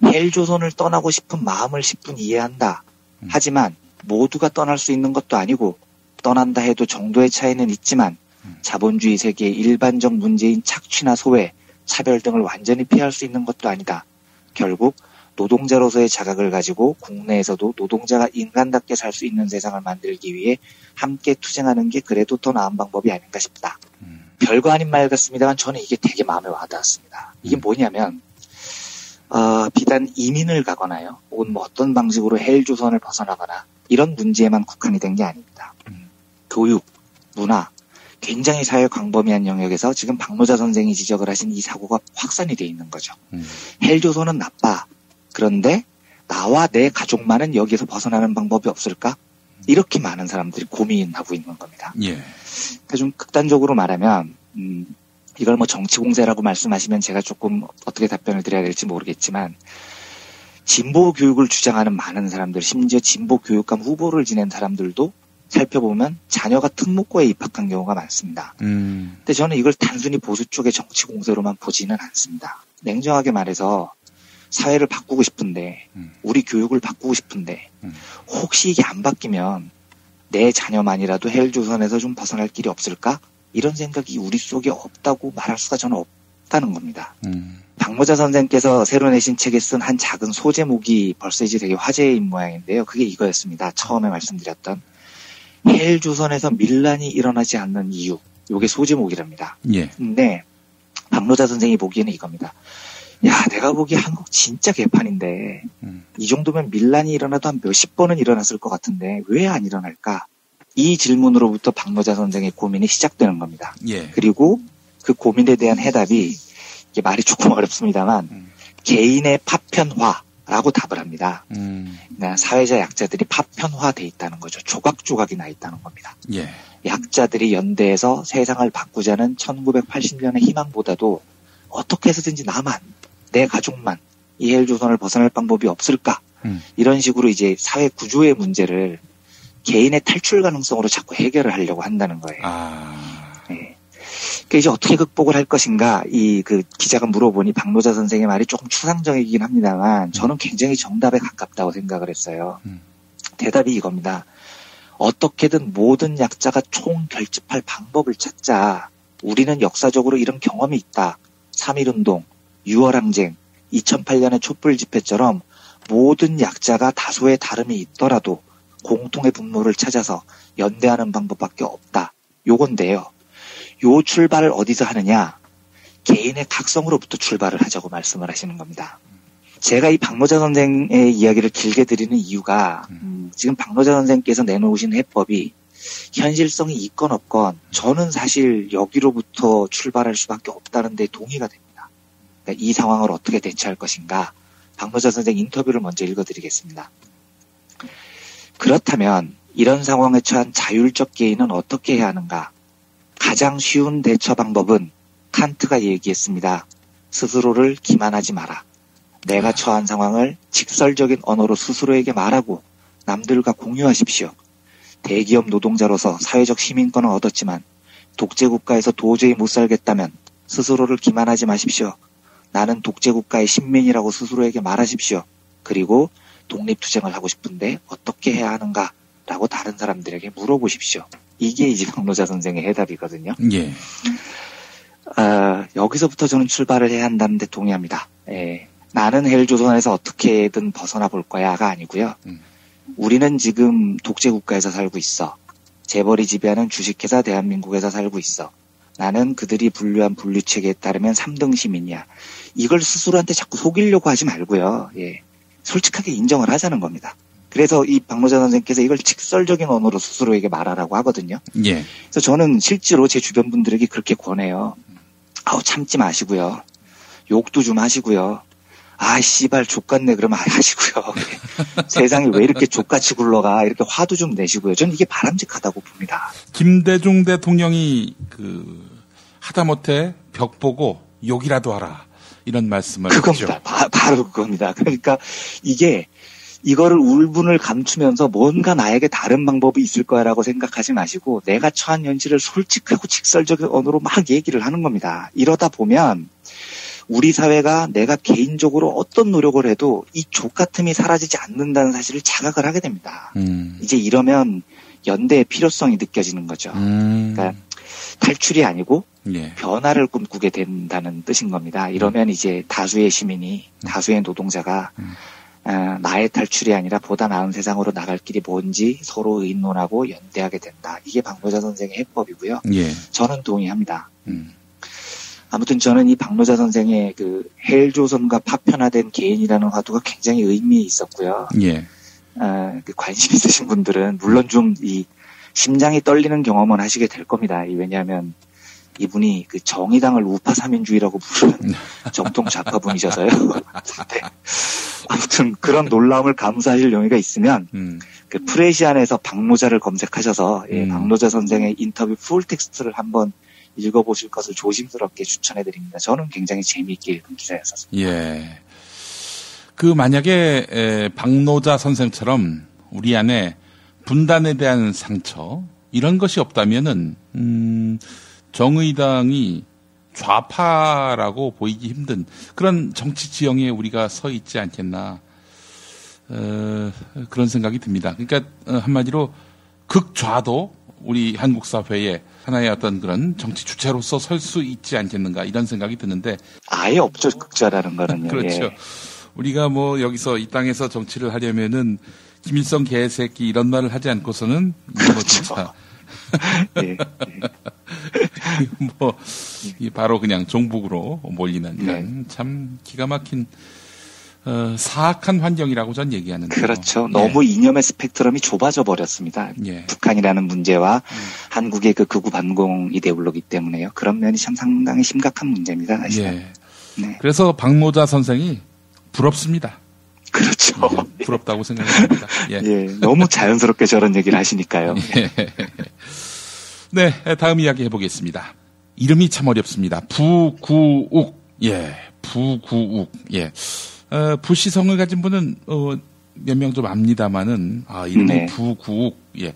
헬조선을 떠나고 싶은 마음을 10분 이해한다. 하지만 모두가 떠날 수 있는 것도 아니고 떠난다 해도 정도의 차이는 있지만 자본주의 세계의 일반적 문제인 착취나 소외, 차별 등을 완전히 피할 수 있는 것도 아니다. 결국 노동자로서의 자각을 가지고 국내에서도 노동자가 인간답게 살 수 있는 세상을 만들기 위해 함께 투쟁하는 게 그래도 더 나은 방법이 아닌가 싶다. 별거 아닌 말 같습니다만 저는 이게 되게 마음에 와닿았습니다. 이게 뭐냐면 비단 이민을 가거나요. 혹은 뭐 어떤 방식으로 헬조선을 벗어나거나 이런 문제에만 국한이 된 게 아닙니다. 교육, 문화, 굉장히 사회 광범위한 영역에서 지금 박노자 선생이 지적을 하신 이 사고가 확산이 돼 있는 거죠. 헬조선은 나빠. 그런데 나와 내 가족만은 여기에서 벗어나는 방법이 없을까? 이렇게 많은 사람들이 고민하고 있는 겁니다. 그러니까 좀 극단적으로 말하면 이걸 뭐 정치 공세라고 말씀하시면 제가 조금 어떻게 답변을 드려야 될지 모르겠지만 진보 교육을 주장하는 많은 사람들, 심지어 진보 교육감 후보를 지낸 사람들도 살펴보면 자녀가 특목고에 입학한 경우가 많습니다. 근데 저는 이걸 단순히 보수 쪽의 정치 공세로만 보지는 않습니다. 냉정하게 말해서 사회를 바꾸고 싶은데 우리 교육을 바꾸고 싶은데 혹시 이게 안 바뀌면 내 자녀만이라도 헬조선에서 좀 벗어날 길이 없을까? 이런 생각이 우리 속에 없다고 말할 수가 저는 없다는 겁니다. 박모자 선생께서 새로 내신 책에 쓴 한 작은 소제목이 벌써 이제 되게 화제인 모양인데요. 그게 이거였습니다. 처음에 말씀드렸던 헬조선에서 밀란이 일어나지 않는 이유. 요게 소제목이랍니다.
예.
근데 박모자 선생이 보기에는 이겁니다. 야, 내가 보기에 한국 진짜 개판인데 이 정도면 밀란이 일어나도 한 몇십 번은 일어났을 것 같은데 왜 안 일어날까? 이 질문으로부터 박모자 선생의 고민이 시작되는 겁니다.
예.
그리고 그 고민에 대한 해답이 이게 말이 조금 어렵습니다만 개인의 파편화라고 답을 합니다. 그러니까 사회자 약자들이 파편화돼 있다는 거죠. 조각조각이 나 있다는 겁니다.
예.
약자들이 연대해서 세상을 바꾸자는 1980년의 희망보다도 어떻게 해서든지 나만, 내 가족만 이 헬조선을 벗어날 방법이 없을까? 이런 식으로 이제 사회 구조의 문제를 개인의 탈출 가능성으로 자꾸 해결을 하려고 한다는 거예요. 네. 그러니까 이제 어떻게 극복을 할 것인가? 그 기자가 물어보니 박노자 선생의 말이 조금 추상적이긴 합니다만 저는 굉장히 정답에 가깝다고 생각을 했어요. 대답이 이겁니다. 어떻게든 모든 약자가 총결집할 방법을 찾자. 우리는 역사적으로 이런 경험이 있다. 3.1운동, 6월항쟁, 2008년의 촛불 집회처럼 모든 약자가 다소의 다름이 있더라도 공통의 분모를 찾아서 연대하는 방법밖에 없다. 요건데요. 요 출발을 어디서 하느냐? 개인의 각성으로부터 출발을 하자고 말씀을 하시는 겁니다. 제가 이 박노자 선생의 이야기를 길게 드리는 이유가 지금 박노자 선생께서 내놓으신 해법이 현실성이 있건 없건 저는 사실 여기로부터 출발할 수밖에 없다는 데 동의가 됩니다. 그러니까 이 상황을 어떻게 대처할 것인가? 박노자 선생 인터뷰를 먼저 읽어드리겠습니다. 그렇다면 이런 상황에 처한 자율적 개인은 어떻게 해야 하는가? 가장 쉬운 대처 방법은 칸트가 얘기했습니다. 스스로를 기만하지 마라. 내가 처한 상황을 직설적인 언어로 스스로에게 말하고 남들과 공유하십시오. 대기업 노동자로서 사회적 시민권을 얻었지만 독재국가에서 도저히 못 살겠다면 스스로를 기만하지 마십시오. 나는 독재국가의 신민이라고 스스로에게 말하십시오. 그리고 독립투쟁을 하고 싶은데 어떻게 해야 하는가? 라고 다른 사람들에게 물어보십시오. 이게 이제 박노자 선생의 해답이거든요.
예.
여기서부터 저는 출발을 해야 한다는 데 동의합니다. 예. 나는 헬조선에서 어떻게든 벗어나 볼 거야가 아니고요. 우리는 지금 독재국가에서 살고 있어. 재벌이 지배하는 주식회사 대한민국에서 살고 있어. 나는 그들이 분류한 분류체계에 따르면 3등 시민이야. 이걸 스스로한테 자꾸 속이려고 하지 말고요. 예. 솔직하게 인정을 하자는 겁니다. 그래서 이 박노자 선생께서 이걸 직설적인 언어로 스스로에게 말하라고 하거든요.
예.
그래서 저는 실제로 제 주변 분들에게 그렇게 권해요. 참지 마시고요. 욕도 좀 하시고요. 씨발 족같네 그러면 하시고요. 세상이 왜 이렇게 족같이 굴러가 이렇게 화도 좀 내시고요. 저는 이게 바람직하다고 봅니다.
김대중 대통령이 하다못해 벽 보고 욕이라도 하라 이런 말씀을
그겁니다. 바로 그겁니다. 그러니까 이거를 울분을 감추면서 뭔가 나에게 다른 방법이 있을 거야라고 생각하지 마시고 내가 처한 현실을 솔직하고 직설적인 언어로 막 얘기를 하는 겁니다. 이러다 보면 우리 사회가 내가 개인적으로 어떤 노력을 해도 이 족같음이 사라지지 않는다는 사실을 자각을 하게 됩니다. 이제 이러면 연대의 필요성이 느껴지는 거죠. 그러니까 탈출이 아니고
예.
변화를 꿈꾸게 된다는 뜻인 겁니다. 이러면 이제 다수의 시민이, 다수의 노동자가 나의 탈출이 아니라 보다 나은 세상으로 나갈 길이 뭔지 서로 의논하고 연대하게 된다. 이게 박노자 선생의 해법이고요.
예.
저는 동의합니다. 아무튼 저는 이 박노자 선생의 그 헬조선과 파편화된 개인이라는 화두가 굉장히 의미 있었고요.
예.
관심 있으신 분들은 물론 좀 이 심장이 떨리는 경험은 하시게 될 겁니다. 왜냐하면 이분이 그 정의당을 우파 3인주의라고 부르는 정통 좌파분이셔서요. 아무튼 그런 놀라움을 감수하실 용의가 있으면 그 프레시안에서 박노자를 검색하셔서 박노자 선생의 인터뷰 풀 텍스트를 한번 읽어보실 것을 조심스럽게 추천해드립니다. 저는 굉장히 재미있게 읽은 기사였었습니다.
예. 만약에 박노자 선생처럼 우리 안에 분단에 대한 상처 이런 것이 없다면은 정의당이 좌파라고 보이기 힘든 그런 정치 지형에 우리가 서 있지 않겠나 그런 생각이 듭니다. 그러니까 한마디로 극좌도 우리 한국 사회에 하나의 어떤 그런 정치 주체로서 설 수 있지 않겠는가 이런 생각이 드는데
아예 없죠 극좌라는 거는요.
그렇죠.
예.
우리가 뭐 여기서 이 땅에서 정치를 하려면은 김일성 개새끼 이런 말을 하지 않고서는
그렇죠.
뭐 진짜
예.
뭐 바로 그냥 종북으로 몰리는 이런 참 기가 막힌 사악한 환경이라고 전 얘기하는데
그렇죠. 너무 이념의 스펙트럼이 좁아져 버렸습니다.
예.
북한이라는 문제와 한국의 그 극우 반공 이데올로기 때문에요. 그런 면이 참 상당히 심각한 문제입니다. 사실은.
예. 네. 그래서 박모자 선생이 부럽습니다.
그렇죠.
예, 부럽다고 생각합니다. 예.
예, 너무 자연스럽게 저런 얘기를 하시니까요.
예. 네, 다음 이야기 해보겠습니다. 이름이 참 어렵습니다. 부구욱. 예, 부구욱. 예. 부시성을 가진 분은 몇 명 좀 압니다만은 이름이
네.
부구욱. 예.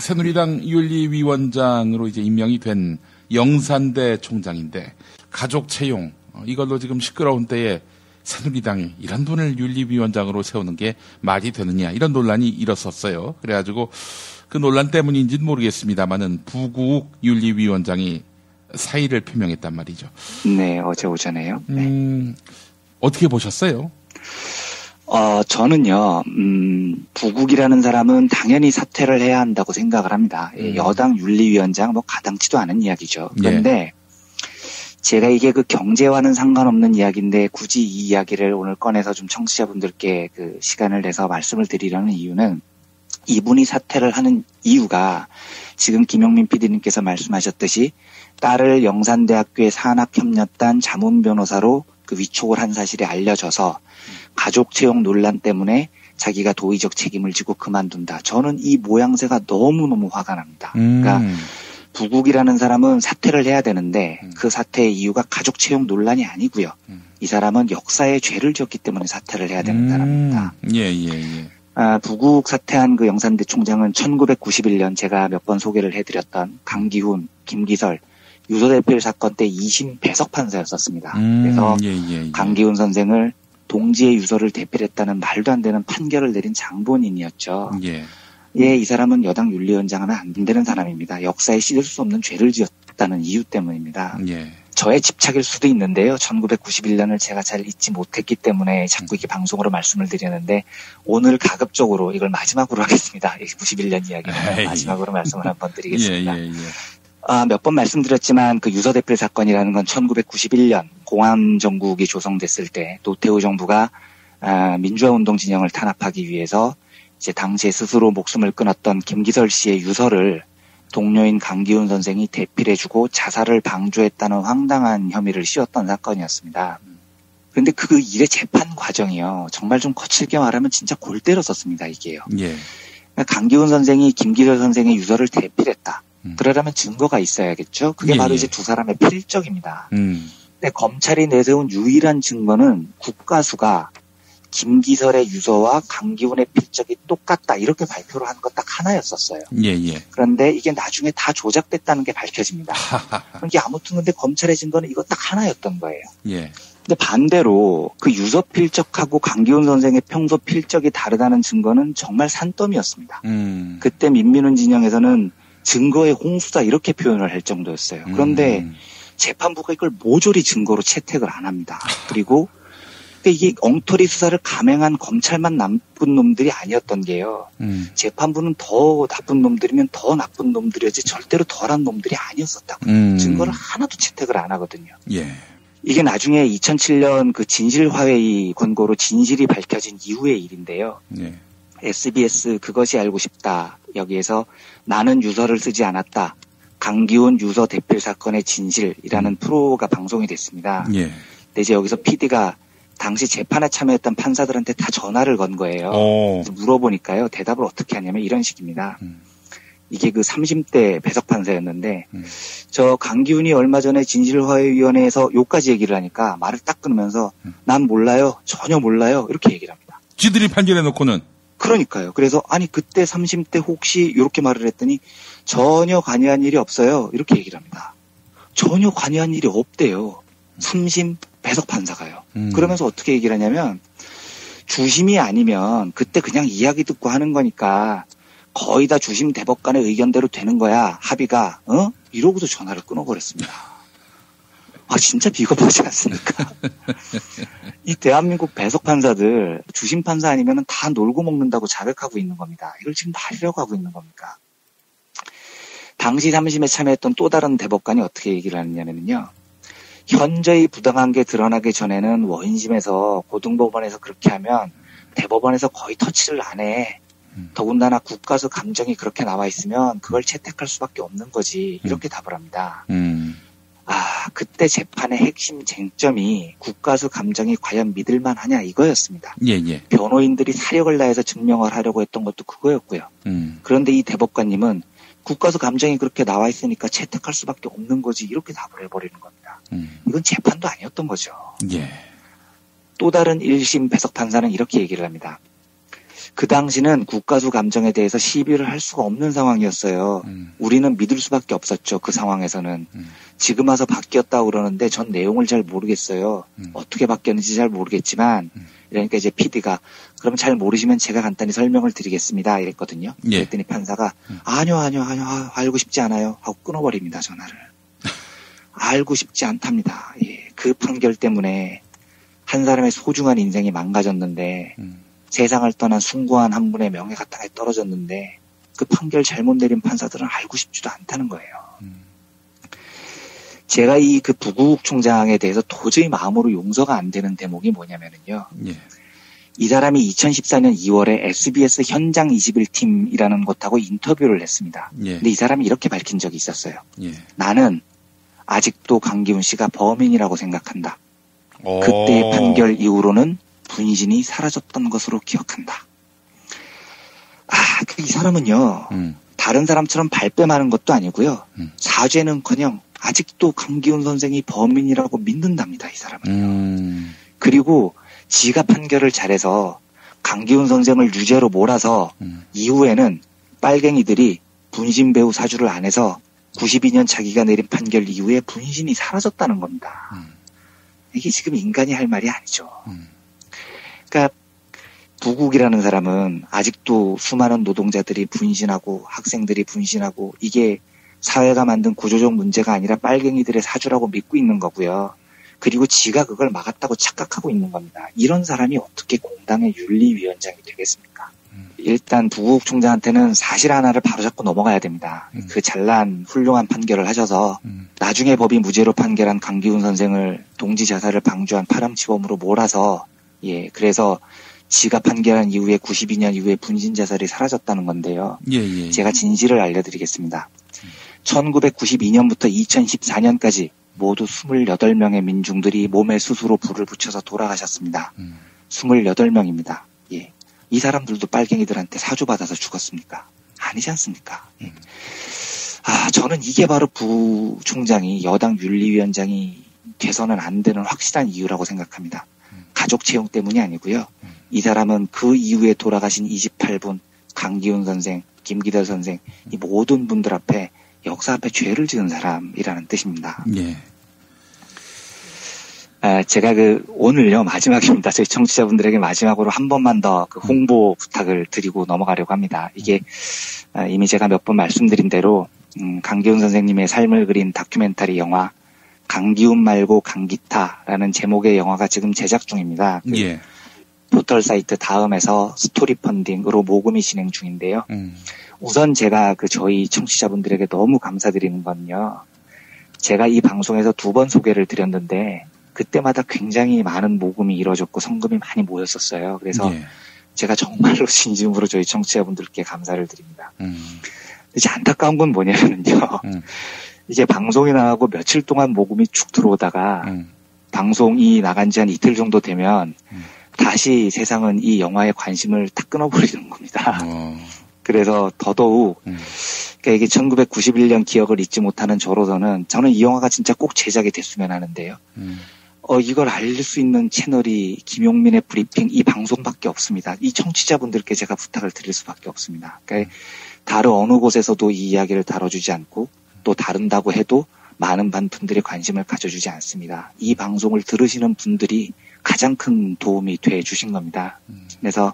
새누리당 윤리위원장으로 이제 임명이 된 영산대 총장인데 가족 채용 이걸로 지금 시끄러운 때에 새누리당이 이런 분을 윤리위원장으로 세우는 게 말이 되느냐 이런 논란이 일었었어요. 그래가지고 그 논란 때문인지는 모르겠습니다만은 부구욱 윤리위원장이 사의를 표명했단 말이죠.
네, 어제 오전에요.
어떻게 보셨어요?
저는요, 부국이라는 사람은 당연히 사퇴를 해야 한다고 생각을 합니다. 여당 윤리위원장 뭐 가당치도 않은 이야기죠. 그런데 제가 이게 그 경제와는 상관없는 이야기인데 굳이 이 이야기를 오늘 꺼내서 좀 청취자분들께 그 시간을 내서 말씀을 드리려는 이유는 이분이 사퇴를 하는 이유가 지금 김용민 PD님께서 말씀하셨듯이 딸을 영산대학교의 산학협력단 자문 변호사로 그 위촉을 한 사실이 알려져서 가족 채용 논란 때문에 자기가 도의적 책임을 지고 그만둔다. 저는 이 모양새가 너무너무 화가 납니다. 그러니까 부국이라는 사람은 사퇴를 해야 되는데 그 사퇴의 이유가 가족 채용 논란이 아니고요. 이 사람은 역사에 죄를 지었기 때문에 사퇴를 해야 되는 사람입니다.
예.
부국 사퇴한 그 영산대 총장은 1991년 제가 몇 번 소개를 해드렸던 강기훈, 김기설, 유서대필 사건 때 2심 배석 판사였었습니다. 그래서 강기훈 선생을 동지의 유서를 대필했다는 말도 안 되는 판결을 내린 장본인이었죠. 이 사람은 여당 윤리위원장 하면 안 되는 사람입니다. 역사에 씻을 수 없는 죄를 지었다는 이유 때문입니다. 저의 집착일 수도 있는데요. 1991년을 제가 잘 잊지 못했기 때문에 자꾸 이렇게 방송으로 말씀을 드리는데 오늘 가급적으로 이걸 마지막으로 하겠습니다. 91년 이야기는 마지막으로 말씀을 한번 드리겠습니다. 몇 번 말씀드렸지만 그 유서대필 사건이라는 건 1991년 공안정국이 조성됐을 때 노태우 정부가 민주화운동 진영을 탄압하기 위해서 이제 당시에 스스로 목숨을 끊었던 김기설 씨의 유서를 동료인 강기훈 선생이 대필해주고 자살을 방조했다는 황당한 혐의를 씌웠던 사건이었습니다. 그런데 그 일의 재판 과정이요. 정말 좀 거칠게 말하면 진짜 골 때렸었습니다. 이게요. 강기훈 선생이 김기설 선생의 유서를 대필했다. 그러려면 증거가 있어야겠죠. 그게 바로 이제 두 사람의 필적입니다. 근데 검찰이 내세운 유일한 증거는 국가수가 김기설의 유서와 강기훈의 필적이 똑같다 이렇게 발표를 한 것 딱 하나였었어요. 그런데 이게 나중에 다 조작됐다는 게 밝혀집니다. 그게 아무튼 근데 검찰의 증거는 이거 딱 하나였던 거예요. 근데 반대로 그 유서 필적하고 강기훈 선생의 평소 필적이 다르다는 증거는 정말 산더미였습니다. 그때 민민훈 진영에서는 증거의 홍수다 이렇게 표현을 할 정도였어요. 그런데 재판부가 이걸 모조리 증거로 채택을 안 합니다. 그리고 이게 엉터리 수사를 감행한 검찰만 나쁜 놈들이 아니었던 게요. 재판부는 더 나쁜 놈들이면 더 나쁜 놈들이었지 절대로 덜한 놈들이 아니었었다고. 증거를 하나도 채택을 안 하거든요. 이게 나중에 2007년 그 진실화웨이 권고로 진실이 밝혀진 이후의 일인데요. SBS 그것이 알고 싶다. 여기에서 나는 유서를 쓰지 않았다. 강기훈 유서 대필 사건의 진실이라는 프로가 방송이 됐습니다. 근데 이제 여기서 PD가 당시 재판에 참여했던 판사들한테 다 전화를 건 거예요. 물어보니까요. 대답을 어떻게 하냐면 이런 식입니다. 이게 그 3심대 배석 판사였는데 저 강기훈이 얼마 전에 진실화해위원회에서 요까지 얘기를 하니까 말을 딱 끊으면서 난 몰라요. 전혀 몰라요. 이렇게 얘기를 합니다.
지들이 판결해놓고는
그러니까요. 그래서 아니 그때 3심 때 혹시 이렇게 말을 했더니 전혀 관여한 일이 없어요. 이렇게 얘기를 합니다. 전혀 관여한 일이 없대요. 3심 배석 판사가요. 그러면서 어떻게 얘기를 하냐면 주심이 아니면 그때 그냥 이야기 듣고 하는 거니까 거의 다 주심 대법관의 의견대로 되는 거야. 합의가. 이러고서 전화를 끊어버렸습니다. 아 진짜 비겁하지 않습니까? 이 대한민국 배석 판사들 주심 판사 아니면 다 놀고 먹는다고 자백하고 있는 겁니다. 이걸 지금 하려고 하고 있는 겁니까? 당시 3심에 참여했던 또 다른 대법관이 어떻게 얘기를 하느냐면요. 현저히 부당한 게 드러나기 전에는 원심에서 고등법원에서 그렇게 하면 대법원에서 거의 터치를 안 해. 더군다나 국가수 감정이 그렇게 나와 있으면 그걸 채택할 수밖에 없는 거지. 이렇게 답을 합니다. 아, 그때 재판의 핵심 쟁점이 국가수 감정이 과연 믿을만 하냐 이거였습니다.
예, 예.
변호인들이 사력을 다해서 증명을 하려고 했던 것도 그거였고요. 그런데 이 대법관님은 국가수 감정이 그렇게 나와 있으니까 채택할 수밖에 없는 거지 이렇게 답을 해버리는 겁니다. 이건 재판도 아니었던 거죠.
예.
또 다른 1심 배석 판사는 이렇게 얘기를 합니다. 그 당시는 국가수 감정에 대해서 시비를 할 수가 없는 상황이었어요. 우리는 믿을 수밖에 없었죠. 그 상황에서는. 지금 와서 바뀌었다고 그러는데 전 내용을 잘 모르겠어요. 어떻게 바뀌었는지 잘 모르겠지만 그러니까 이제 PD가 그럼 잘 모르시면 제가 간단히 설명을 드리겠습니다. 이랬거든요.
예.
그랬더니 판사가 아니요 알고 싶지 않아요 하고 끊어버립니다. 전화를. 알고 싶지 않답니다. 예. 그 판결 때문에 한 사람의 소중한 인생이 망가졌는데 세상을 떠난 숭고한 한 분의 명예가 땅에 떨어졌는데 그 판결 잘못 내린 판사들은 알고 싶지도 않다는 거예요. 제가 이 그 부국 총장에 대해서 도저히 마음으로 용서가 안 되는 대목이 뭐냐면은요.
예.
이 사람이 2014년 2월에 SBS 현장 21팀이라는 곳하고 인터뷰를 했습니다.
예.
근데 이 사람이 이렇게 밝힌 적이 있었어요.
예.
나는 아직도 강기훈 씨가 범인이라고 생각한다. 그때의 판결 이후로는 분신이 사라졌던 것으로 기억한다. 아, 이 사람은요. 다른 사람처럼 발뺌하는 것도 아니고요. 사죄는커녕 아직도 강기훈 선생이 범인이라고 믿는답니다. 이 사람은요. 그리고 지가 판결을 잘해서 강기훈 선생을 유죄로 몰아서 이후에는 빨갱이들이 분신 배우 사주를 안 해서 92년 자기가 내린 판결 이후에 분신이 사라졌다는 겁니다. 이게 지금 인간이 할 말이 아니죠. 그러니까 부국이라는 사람은 아직도 수많은 노동자들이 분신하고 학생들이 분신하고 이게 사회가 만든 구조적 문제가 아니라 빨갱이들의 사주라고 믿고 있는 거고요. 그리고 지가 그걸 막았다고 착각하고 있는 겁니다. 이런 사람이 어떻게 공당의 윤리위원장이 되겠습니까? 일단 부국 총장한테는 사실 하나를 바로잡고 넘어가야 됩니다. 그 잘난 훌륭한 판결을 하셔서 나중에 법이 무죄로 판결한 강기훈 선생을 동지 자살을 방조한 파렴치범으로 몰아서 그래서 지가 판결한 이후에 92년 이후에 분신 자살이 사라졌다는 건데요.
예.
제가 진실을 알려드리겠습니다. 1992년부터 2014년까지 모두 28명의 민중들이 몸에 스스로 불을 붙여서 돌아가셨습니다. 28명입니다. 예. 이 사람들도 빨갱이들한테 사주받아서 죽었습니까? 아니지 않습니까? 예. 아, 저는 이게 바로 부총장이 여당 윤리위원장이 돼서는 안 되는 확실한 이유라고 생각합니다. 가족 채용 때문이 아니고요. 이 사람은 그 이후에 돌아가신 28분, 강기훈 선생, 김기달 선생, 이 모든 분들 앞에 역사 앞에 죄를 지은 사람이라는 뜻입니다.
예.
제가 오늘요, 마지막입니다. 저희 청취자분들에게 마지막으로 한 번만 더 홍보 부탁을 드리고 넘어가려고 합니다. 이게, 이미 제가 몇 번 말씀드린 대로, 강기훈 선생님의 삶을 그린 다큐멘터리 영화, 강기훈 말고 강기타라는 제목의 영화가 지금 제작 중입니다.
예.
포털 사이트 다음에서 스토리 펀딩으로 모금이 진행 중인데요. 우선 제가 저희 청취자분들에게 너무 감사드리는 건요. 제가 이 방송에서 2번 소개를 드렸는데 그때마다 굉장히 많은 모금이 이루어졌고 성금이 많이 모였었어요. 그래서 제가 정말로 진심으로 저희 청취자분들께 감사를 드립니다. 이제 안타까운 건 뭐냐면요. 이제 방송이 나가고 며칠 동안 모금이 쭉 들어오다가 방송이 나간 지 한 이틀 정도 되면 다시 세상은 이 영화에 관심을 탁 끊어버리는 겁니다. 그래서 더더욱 그러니까 이게 1991년 기억을 잊지 못하는 저로서는 저는 이 영화가 진짜 꼭 제작이 됐으면 하는데요. 이걸 알릴 수 있는 채널이 김용민의 브리핑 이 방송밖에 없습니다. 이 청취자분들께 제가 부탁을 드릴 수밖에 없습니다. 그러니까 다른 어느 곳에서도 이 이야기를 다뤄주지 않고 또 다룬다고 해도 많은 분들이 관심을 가져주지 않습니다. 이 방송을 들으시는 분들이 가장 큰 도움이 돼 주신 겁니다. 그래서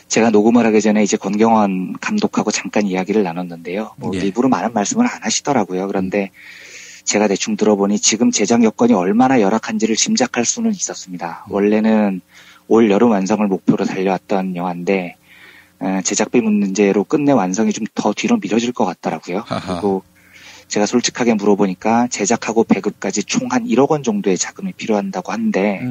제가 녹음을 하기 전에 이제 권경원 감독하고 잠깐 이야기를 나눴는데요. 일부러 많은 말씀을 안 하시더라고요. 그런데 제가 대충 들어보니 지금 제작 여건이 얼마나 열악한지를 짐작할 수는 있었습니다. 원래는 올 여름 완성을 목표로 달려왔던 영화인데 제작비 문제로 끝내 완성이 좀 더 뒤로 미뤄질 것 같더라고요. 그리고 제가 솔직하게 물어보니까 제작하고 배급까지 총 한 1억 원 정도의 자금이 필요한다고 하는데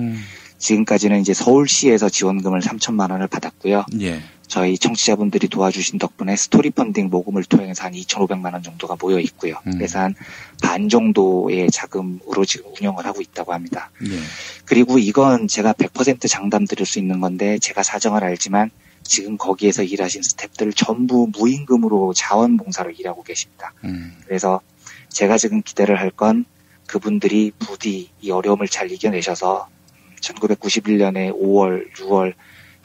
지금까지는 이제 서울시에서 지원금을 3천만 원을 받았고요.
예.
저희 청취자분들이 도와주신 덕분에 스토리 펀딩 모금을 통해서 한 2,500만 원 정도가 모여 있고요. 그래서 한 반 정도의 자금으로 지금 운영을 하고 있다고 합니다.
예.
그리고 이건 제가 100% 장담 드릴 수 있는 건데 제가 사정을 알지만 지금 거기에서 일하신 스태프들 전부 무임금으로 자원봉사로 일하고 계십니다. 그래서 제가 지금 기대를 할 건 그분들이 부디 이 어려움을 잘 이겨내셔서 1991년에 5월, 6월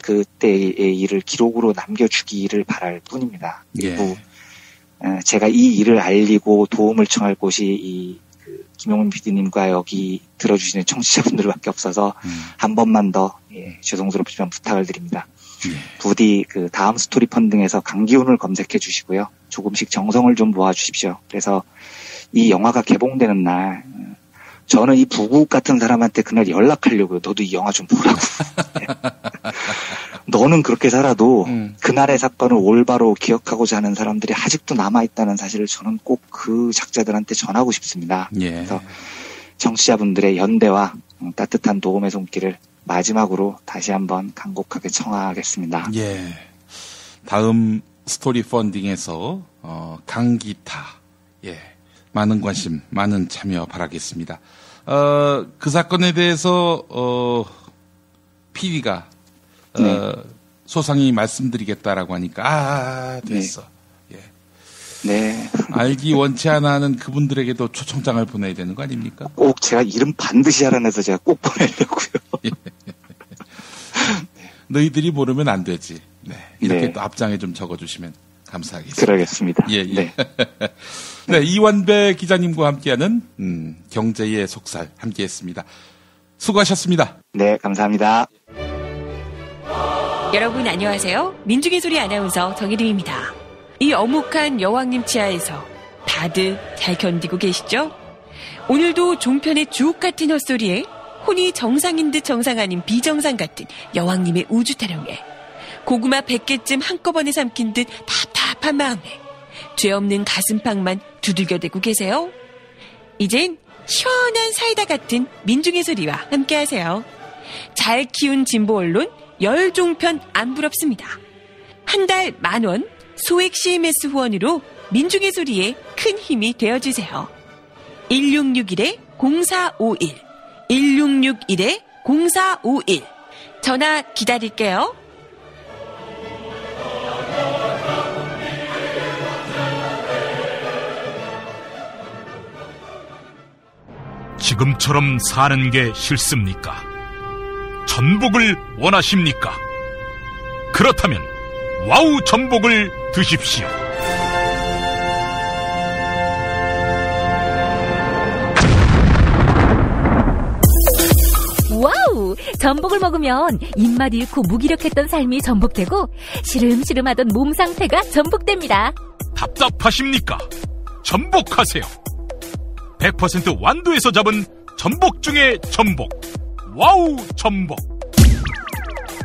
그때의 일을 기록으로 남겨주기를 바랄 뿐입니다. 그리고 제가 이 일을 알리고 도움을 청할 곳이 김용민 PD님과 여기 들어주시는 청취자분들밖에 없어서 한 번만 더 죄송스럽지만 부탁을 드립니다. 부디 그 다음 스토리 펀딩에서 강기훈을 검색해 주시고요. 조금씩 정성을 좀 모아 주십시오. 그래서 이 영화가 개봉되는 날 저는 이 부국 같은 사람한테 그날 연락하려고요. 너도 이 영화 좀 보라고. 너는 그렇게 살아도 그날의 사건을 올바로 기억하고자 하는 사람들이 아직도 남아있다는 사실을 저는 꼭 그 작자들한테 전하고 싶습니다.
예.
그래서 청취자분들의 연대와 따뜻한 도움의 손길을 마지막으로 다시 한번 간곡하게 청하겠습니다.
예. 다음 스토리 펀딩에서 강기타 많은 관심, 많은 참여 바라겠습니다. 그 사건에 대해서 PD가 소상히 말씀드리겠다라고 하니까 됐어.
네.
알기 원치 않아 하는 그분들에게도 초청장을 보내야 되는 거 아닙니까?
꼭 제가 이름 반드시 알아내서 제가 꼭 보내려고요.
너희들이 모르면 안 되지. 이렇게
네.
또 앞장에 좀 적어주시면 감사하겠습니다.
그러겠습니다.
예. 네, 이완배 기자님과 함께하는 경제의 속살 함께했습니다. 수고하셨습니다.
네, 감사합니다.
여러분 안녕하세요. 민중의 소리 아나운서 정혜림입니다. 이 어묵한 여왕님 치하에서 다들 잘 견디고 계시죠? 오늘도 종편의 주옥 같은 헛소리에 혼이 정상인 듯 정상 아닌 비정상 같은 여왕님의 우주 타령에 고구마 100개쯤 한꺼번에 삼킨 듯 답답한 마음에 죄 없는 가슴팍만 두들겨대고 계세요. 이젠 시원한 사이다 같은 민중의 소리와 함께하세요. 잘 키운 진보 언론 열종편 안 부럽습니다. 한 달 10,000원 소액 CMS 후원으로 민중의 소리에 큰 힘이 되어주세요. 1661-0451 1661-0451 전화 기다릴게요.
지금처럼 사는 게 싫습니까? 전복을 원하십니까? 그렇다면 와우 전복을 드십시오.
와우! 전복을 먹으면 입맛 잃고 무기력했던 삶이 전복되고 시름시름하던 몸 상태가 전복됩니다.
답답하십니까? 전복하세요. 100% 완도에서 잡은 전복 중에 전복. 와우 전복.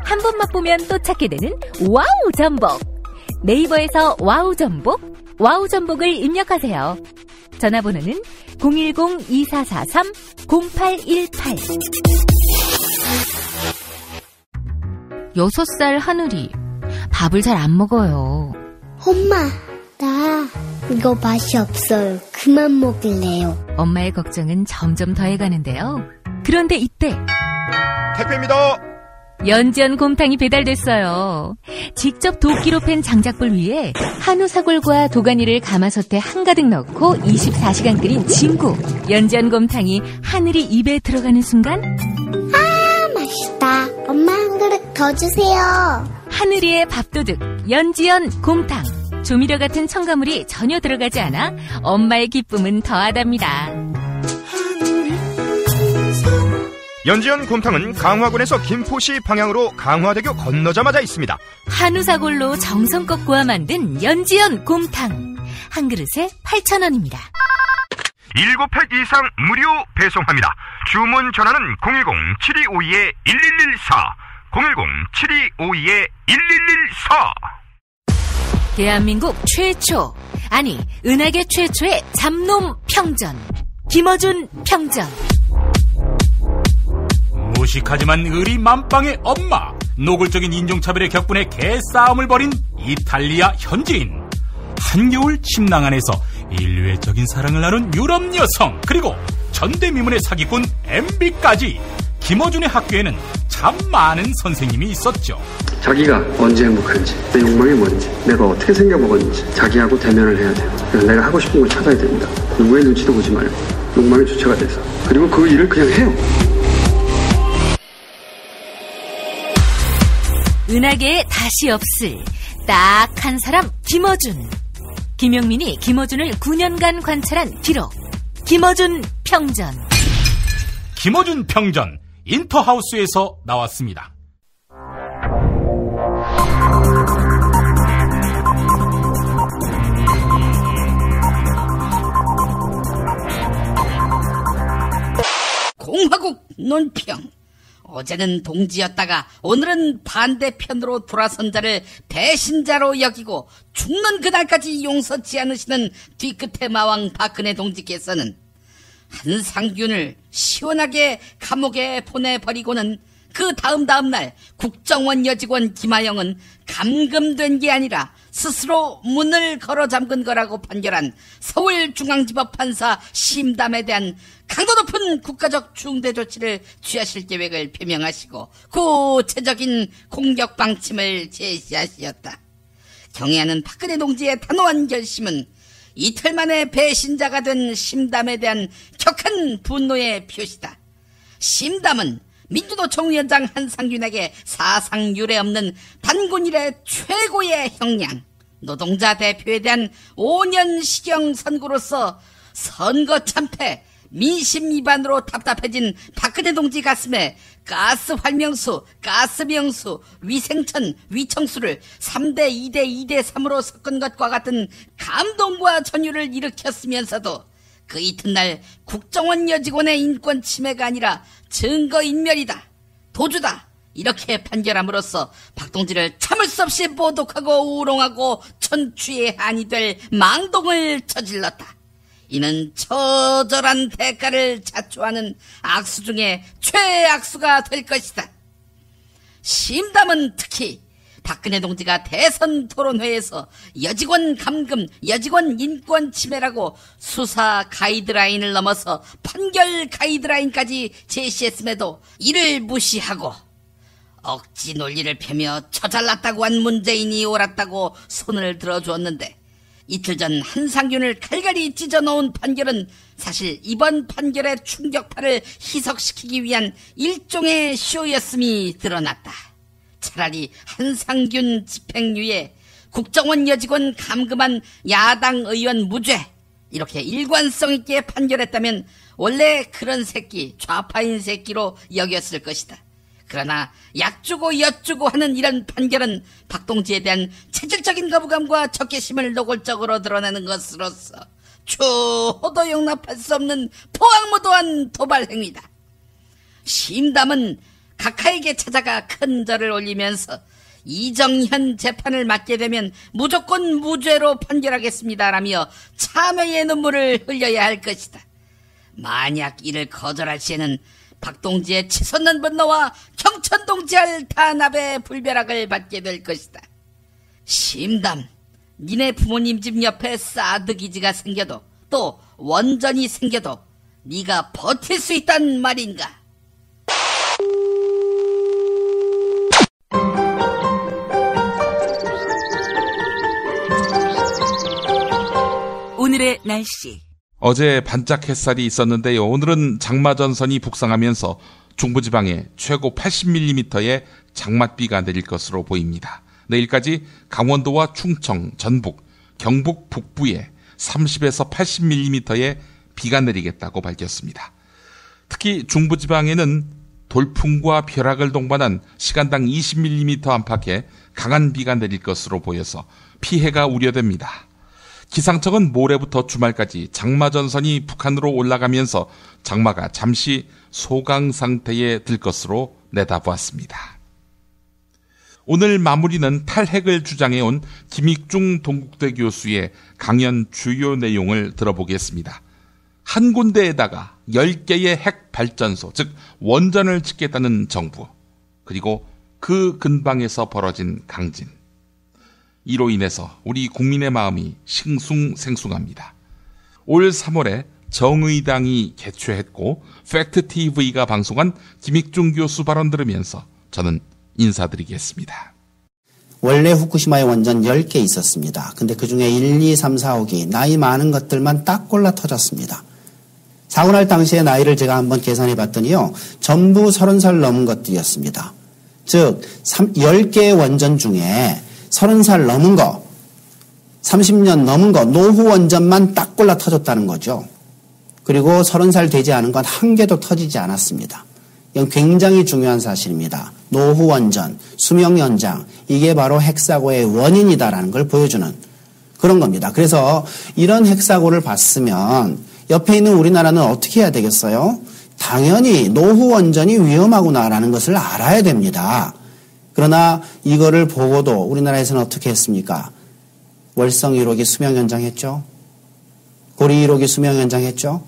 한 번 맛보면 또 찾게 되는 와우 전복. 네이버에서 와우 전복, 와우 전복을 입력하세요. 전화번호는 010-2443-0818. 6살 하늘이 밥을 잘 안 먹어요.
엄마, 나 이거 맛이 없어요. 그만 먹을래요.
엄마의 걱정은 점점 더해가는데요. 그런데 이때
택배입니다.
연지연 곰탕이 배달됐어요. 직접 도끼로 팬 장작불 위에 한우 사골과 도가니를 가마솥에 한가득 넣고 24시간 끓인 진구. 연지연 곰탕이 하늘이 입에 들어가는 순간
맛있다. 엄마 한 그릇 더 주세요.
하늘이의 밥도둑 연지연 곰탕. 조미료 같은 첨가물이 전혀 들어가지 않아 엄마의 기쁨은 더하답니다.
연지연 곰탕은 강화군에서 김포시 방향으로 강화대교 건너자마자 있습니다.
한우 사골로 정성껏 구워 만든 연지연 곰탕. 한 그릇에 8,000원입니다.
7팩 이상 무료 배송합니다. 주문 전화는 010-7252-1114 010-7252-1114.
대한민국 최초, 아니 은하계 최초의 잡놈 평전, 김어준 평전.
무식하지만 의리 만빵의 엄마, 노골적인 인종차별의 격분에 개싸움을 벌인 이탈리아 현지인, 한겨울 침낭 안에서 일회적인 사랑을 나눈 유럽 여성, 그리고 전대미문의 사기꾼 MB까지 김어준의 학교에는 참 많은 선생님이 있었죠.
자기가 언제 행복한지, 내 욕망이 뭔지, 내가 어떻게 생겨먹었는지 자기하고 대면을 해야 돼요. 그래서 내가 하고 싶은 걸 찾아야 됩니다. 누구의 눈치도 보지 말고 욕망의 주체가 돼서. 그리고 그 일을 그냥 해요.
은하계에 다시 없을 딱 한 사람 김어준. 김용민이 김어준을 9년간 관찰한 기록. 김어준 평전.
김어준 평전 인터하우스에서 나왔습니다.
공화국 논평. 어제는 동지였다가 오늘은 반대편으로 돌아선 자를 배신자로 여기고 죽는 그날까지 용서치 않으시는 뒤끝의 마왕 박근혜 동지께서는 한상균을 시원하게 감옥에 보내버리고는 그 다음 날 국정원 여직원 김하영은 감금된 게 아니라 스스로 문을 걸어 잠근 거라고 판결한 서울중앙지법 판사 심담에 대한 강도 높은 국가적 중대 조치를 취하실 계획을 표명하시고 구체적인 공격 방침을 제시하셨다. 경애하는 박근혜 동지의 단호한 결심은 이틀 만에 배신자가 된 심담에 대한 격한 분노의 표시다. 심담은 민주노총 위원장 한상균에게 사상 유례 없는 단군 이래 최고의 형량, 노동자 대표에 대한 5년 시경 선고로서 선거 참패, 민심 위반으로 답답해진 박근혜 동지 가슴에 가스 활명수, 가스명수, 위생천, 위청수를 3대 2대 2대 3으로 섞은 것과 같은 감동과 전율을 일으켰으면서도 그 이튿날 국정원 여직원의 인권 침해가 아니라 증거인멸이다, 도주다, 이렇게 판결함으로써 박동지를 참을 수 없이 모독하고 우롱하고 천추의 한이 될 망동을 저질렀다. 이는 처절한 대가를 자초하는 악수 중에 최악수가 될 것이다. 심담은 특히 박근혜 동지가 대선 토론회에서 여직원 감금, 여직원 인권 침해라고 수사 가이드라인을 넘어서 판결 가이드라인까지 제시했음에도 이를 무시하고 억지 논리를 펴며 처잘났다고 한 문재인이 옳았다고 손을 들어주었는데, 이틀 전 한상균을 갈갈이 찢어놓은 판결은 사실 이번 판결의 충격파를 희석시키기 위한 일종의 쇼였음이 드러났다. 차라리 한상균 집행유예, 국정원 여직원 감금한 야당 의원 무죄, 이렇게 일관성 있게 판결했다면 원래 그런 새끼, 좌파인 새끼로 여겼을 것이다. 그러나 약주고 엿주고 하는 이런 판결은 박동지에 대한 체질적인 거부감과 적개심을 노골적으로 드러내는 것으로서 추호도 용납할 수 없는 포악무도한 도발 행위다. 심담은 각하에게 찾아가 큰 절을 올리면서 이정현 재판을 맡게 되면 무조건 무죄로 판결하겠습니다라며 참회의 눈물을 흘려야 할 것이다. 만약 이를 거절할 시에는 박동지의 치솟는 분노와 경천동지할 탄압의 불벼락을 받게 될 것이다. 심담, 니네 부모님 집 옆에 사드 기지가 생겨도 또 원전이 생겨도 네가 버틸 수 있단 말인가?
오늘의 날씨.
어제 반짝 햇살이 있었는데요. 오늘은 장마전선이 북상하면서 중부지방에 최고 80mm의 장맛비가 내릴 것으로 보입니다. 내일까지 강원도와 충청, 전북, 경북 북부에 30에서 80mm의 비가 내리겠다고 밝혔습니다. 특히 중부지방에는 돌풍과 벼락을 동반한 시간당 20mm 안팎의 강한 비가 내릴 것으로 보여서 피해가 우려됩니다. 기상청은 모레부터 주말까지 장마전선이 북한으로 올라가면서 장마가 잠시 소강 상태에 들 것으로 내다보았습니다. 오늘 마무리는 탈핵을 주장해온 김익중 동국대 교수의 강연 주요 내용을 들어보겠습니다. 한 군데에다가 10개의 핵 발전소, 즉 원전을 짓겠다는 정부, 그리고 그 근방에서 벌어진 강진. 이로 인해서 우리 국민의 마음이 싱숭생숭합니다. 올 3월에 정의당이 개최했고 팩트TV가 방송한 김익중 교수 발언 들으면서 저는 인사드리겠습니다.
원래 후쿠시마에 원전 10개 있었습니다. 근데 그중에 1, 2, 3, 4, 5기 나이 많은 것들만 딱 골라 터졌습니다. 사고 날 당시의 나이를 제가 한번 계산해 봤더니요. 전부 30살 넘은 것들이었습니다. 즉 10개의 원전 중에 30살 넘은 거, 30년 넘은 거, 노후 원전만 딱 골라 터졌다는 거죠. 그리고 30살 되지 않은 건 한 개도 터지지 않았습니다. 이건 굉장히 중요한 사실입니다. 노후 원전, 수명 연장, 이게 바로 핵사고의 원인이다라는 걸 보여주는 그런 겁니다. 그래서 이런 핵사고를 봤으면 옆에 있는 우리나라는 어떻게 해야 되겠어요? 당연히 노후 원전이 위험하구나라는 것을 알아야 됩니다. 그러나 이거를 보고도 우리나라에서는 어떻게 했습니까? 월성 1호기 수명 연장했죠? 고리 1호기 수명 연장했죠?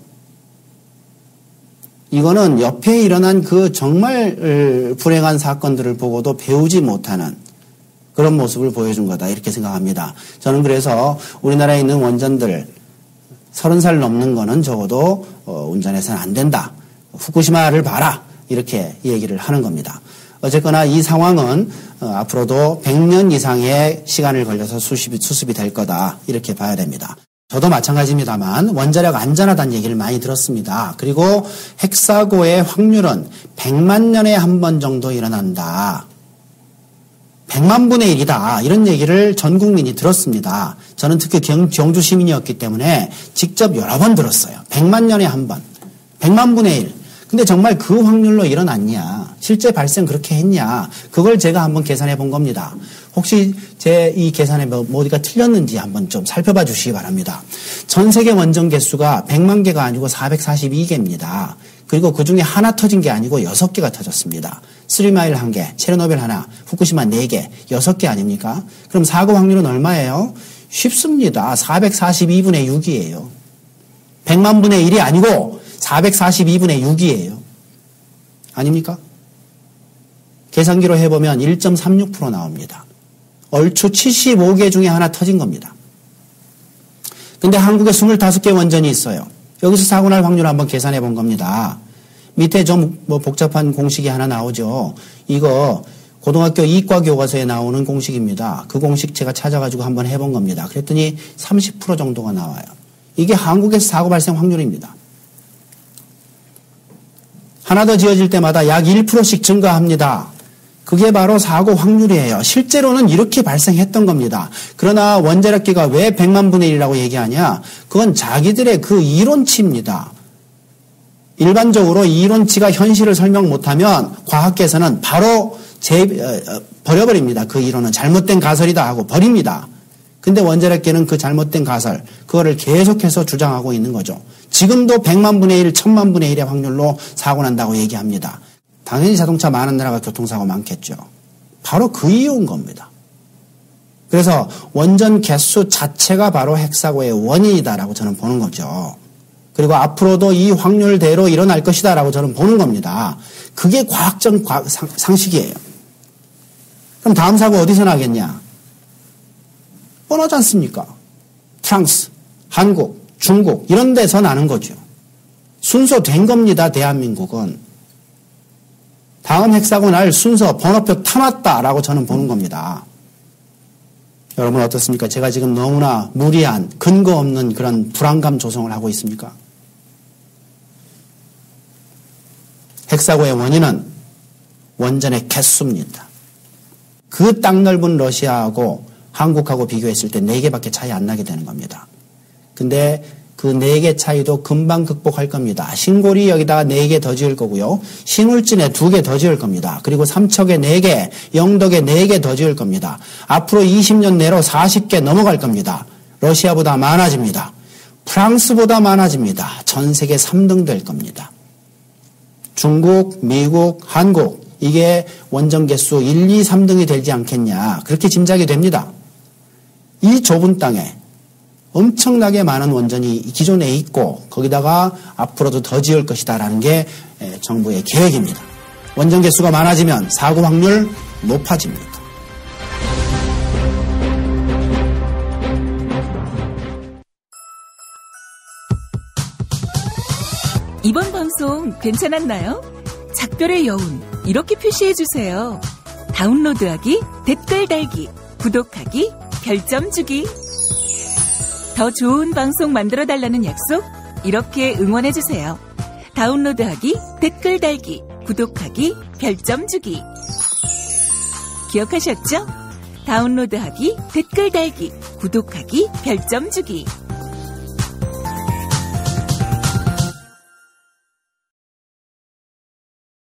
이거는 옆에 일어난 그 정말 불행한 사건들을 보고도 배우지 못하는 그런 모습을 보여준 거다 이렇게 생각합니다. 저는 그래서 우리나라에 있는 원전들 30살 넘는 거는 적어도 운전해서는 안 된다. 후쿠시마를 봐라 이렇게 얘기를 하는 겁니다. 어쨌거나 이 상황은 앞으로도 100년 이상의 시간을 걸려서 수습이 될 거다 이렇게 봐야 됩니다. 저도 마찬가지입니다만 원자력 안전하다는 얘기를 많이 들었습니다. 그리고 핵사고의 확률은 100만 년에 한 번 정도 일어난다. 100만 분의 1이다. 이런 얘기를 전 국민이 들었습니다. 저는 특히 경주 시민이었기 때문에 직접 여러 번 들었어요. 100만 년에 한 번. 100만 분의 1. 근데 정말 그 확률로 일어났냐? 실제 발생 그렇게 했냐? 그걸 제가 한번 계산해 본 겁니다. 혹시 제 이 계산에 뭐 어디가 틀렸는지 한번 좀 살펴봐 주시기 바랍니다. 전 세계 원전 개수가 100만 개가 아니고 442개입니다. 그리고 그 중에 하나 터진 게 아니고 6개가 터졌습니다. 3마일 1개, 체르노빌 하나, 후쿠시마 4개, 6개 아닙니까? 그럼 사고 확률은 얼마예요? 쉽습니다. 442분의 6이에요. 100만 분의 1이 아니고 442분의 6이에요. 아닙니까? 계산기로 해보면 1.36% 나옵니다. 얼추 75개 중에 하나 터진 겁니다. 근데 한국에 25개 원전이 있어요. 여기서 사고 날 확률을 한번 계산해 본 겁니다. 밑에 좀 복잡한 공식이 하나 나오죠. 이거 고등학교 이과 교과서에 나오는 공식입니다. 그 공식 제가 찾아가지고 한번 해본 겁니다. 그랬더니 30% 정도가 나와요. 이게 한국에서 사고 발생 확률입니다. 하나 더 지어질 때마다 약 1%씩 증가합니다. 그게 바로 사고 확률이에요. 실제로는 이렇게 발생했던 겁니다. 그러나 원자력계가 왜 100만 분의 1이라고 얘기하냐? 그건 자기들의 그 이론치입니다. 일반적으로 이 이론치가 현실을 설명 못하면 과학계에서는 바로 버려버립니다. 그 이론은 잘못된 가설이다 하고 버립니다. 근데 원자력계는 그 잘못된 가설, 그거를 계속해서 주장하고 있는 거죠. 지금도 100만 분의 1, 1000만 분의 1의 확률로 사고 난다고 얘기합니다. 당연히 자동차 많은 나라가 교통사고 많겠죠. 바로 그 이유인 겁니다. 그래서 원전 개수 자체가 바로 핵사고의 원인이다라고 저는 보는 거죠. 그리고 앞으로도 이 확률대로 일어날 것이다라고 저는 보는 겁니다. 그게 과학적 상식이에요. 그럼 다음 사고 어디서 나겠냐? 뻔하지 않습니까? 프랑스, 한국, 중국 이런 데서 나는 거죠. 순서된 겁니다. 대한민국은. 다음 핵사고 날 순서 번호표 타놨다라고 저는 보는 겁니다. 여러분 어떻습니까? 제가 지금 너무나 무리한 근거 없는 그런 불안감 조성을 하고 있습니까? 핵사고의 원인은 원전의 개수입니다. 그 땅 넓은 러시아하고 한국하고 비교했을 때 4개밖에 차이 안 나게 되는 겁니다. 근데 그 4개 차이도 금방 극복할 겁니다. 신고리 여기다가 4개 더 지을 거고요. 신울진에 2개 더 지을 겁니다. 그리고 삼척에 4개, 영덕에 4개 더 지을 겁니다. 앞으로 20년 내로 40개 넘어갈 겁니다. 러시아보다 많아집니다. 프랑스보다 많아집니다. 전 세계 3등 될 겁니다. 중국, 미국, 한국 이게 원전 개수 1, 2, 3등이 되지 않겠냐 그렇게 짐작이 됩니다. 이 좁은 땅에 엄청나게 많은 원전이 기존에 있고 거기다가 앞으로도 더 지을 것이다라는 게 정부의 계획입니다. 원전 개수가 많아지면 사고 확률 높아집니다.
이번 방송 괜찮았나요? 작별의 여운 이렇게 표시해주세요. 다운로드하기, 댓글 달기, 구독하기, 별점 주기. 더 좋은 방송 만들어달라는 약속 이렇게 응원해주세요. 다운로드하기, 댓글 달기, 구독하기, 별점 주기. 기억하셨죠? 다운로드하기, 댓글 달기, 구독하기, 별점 주기.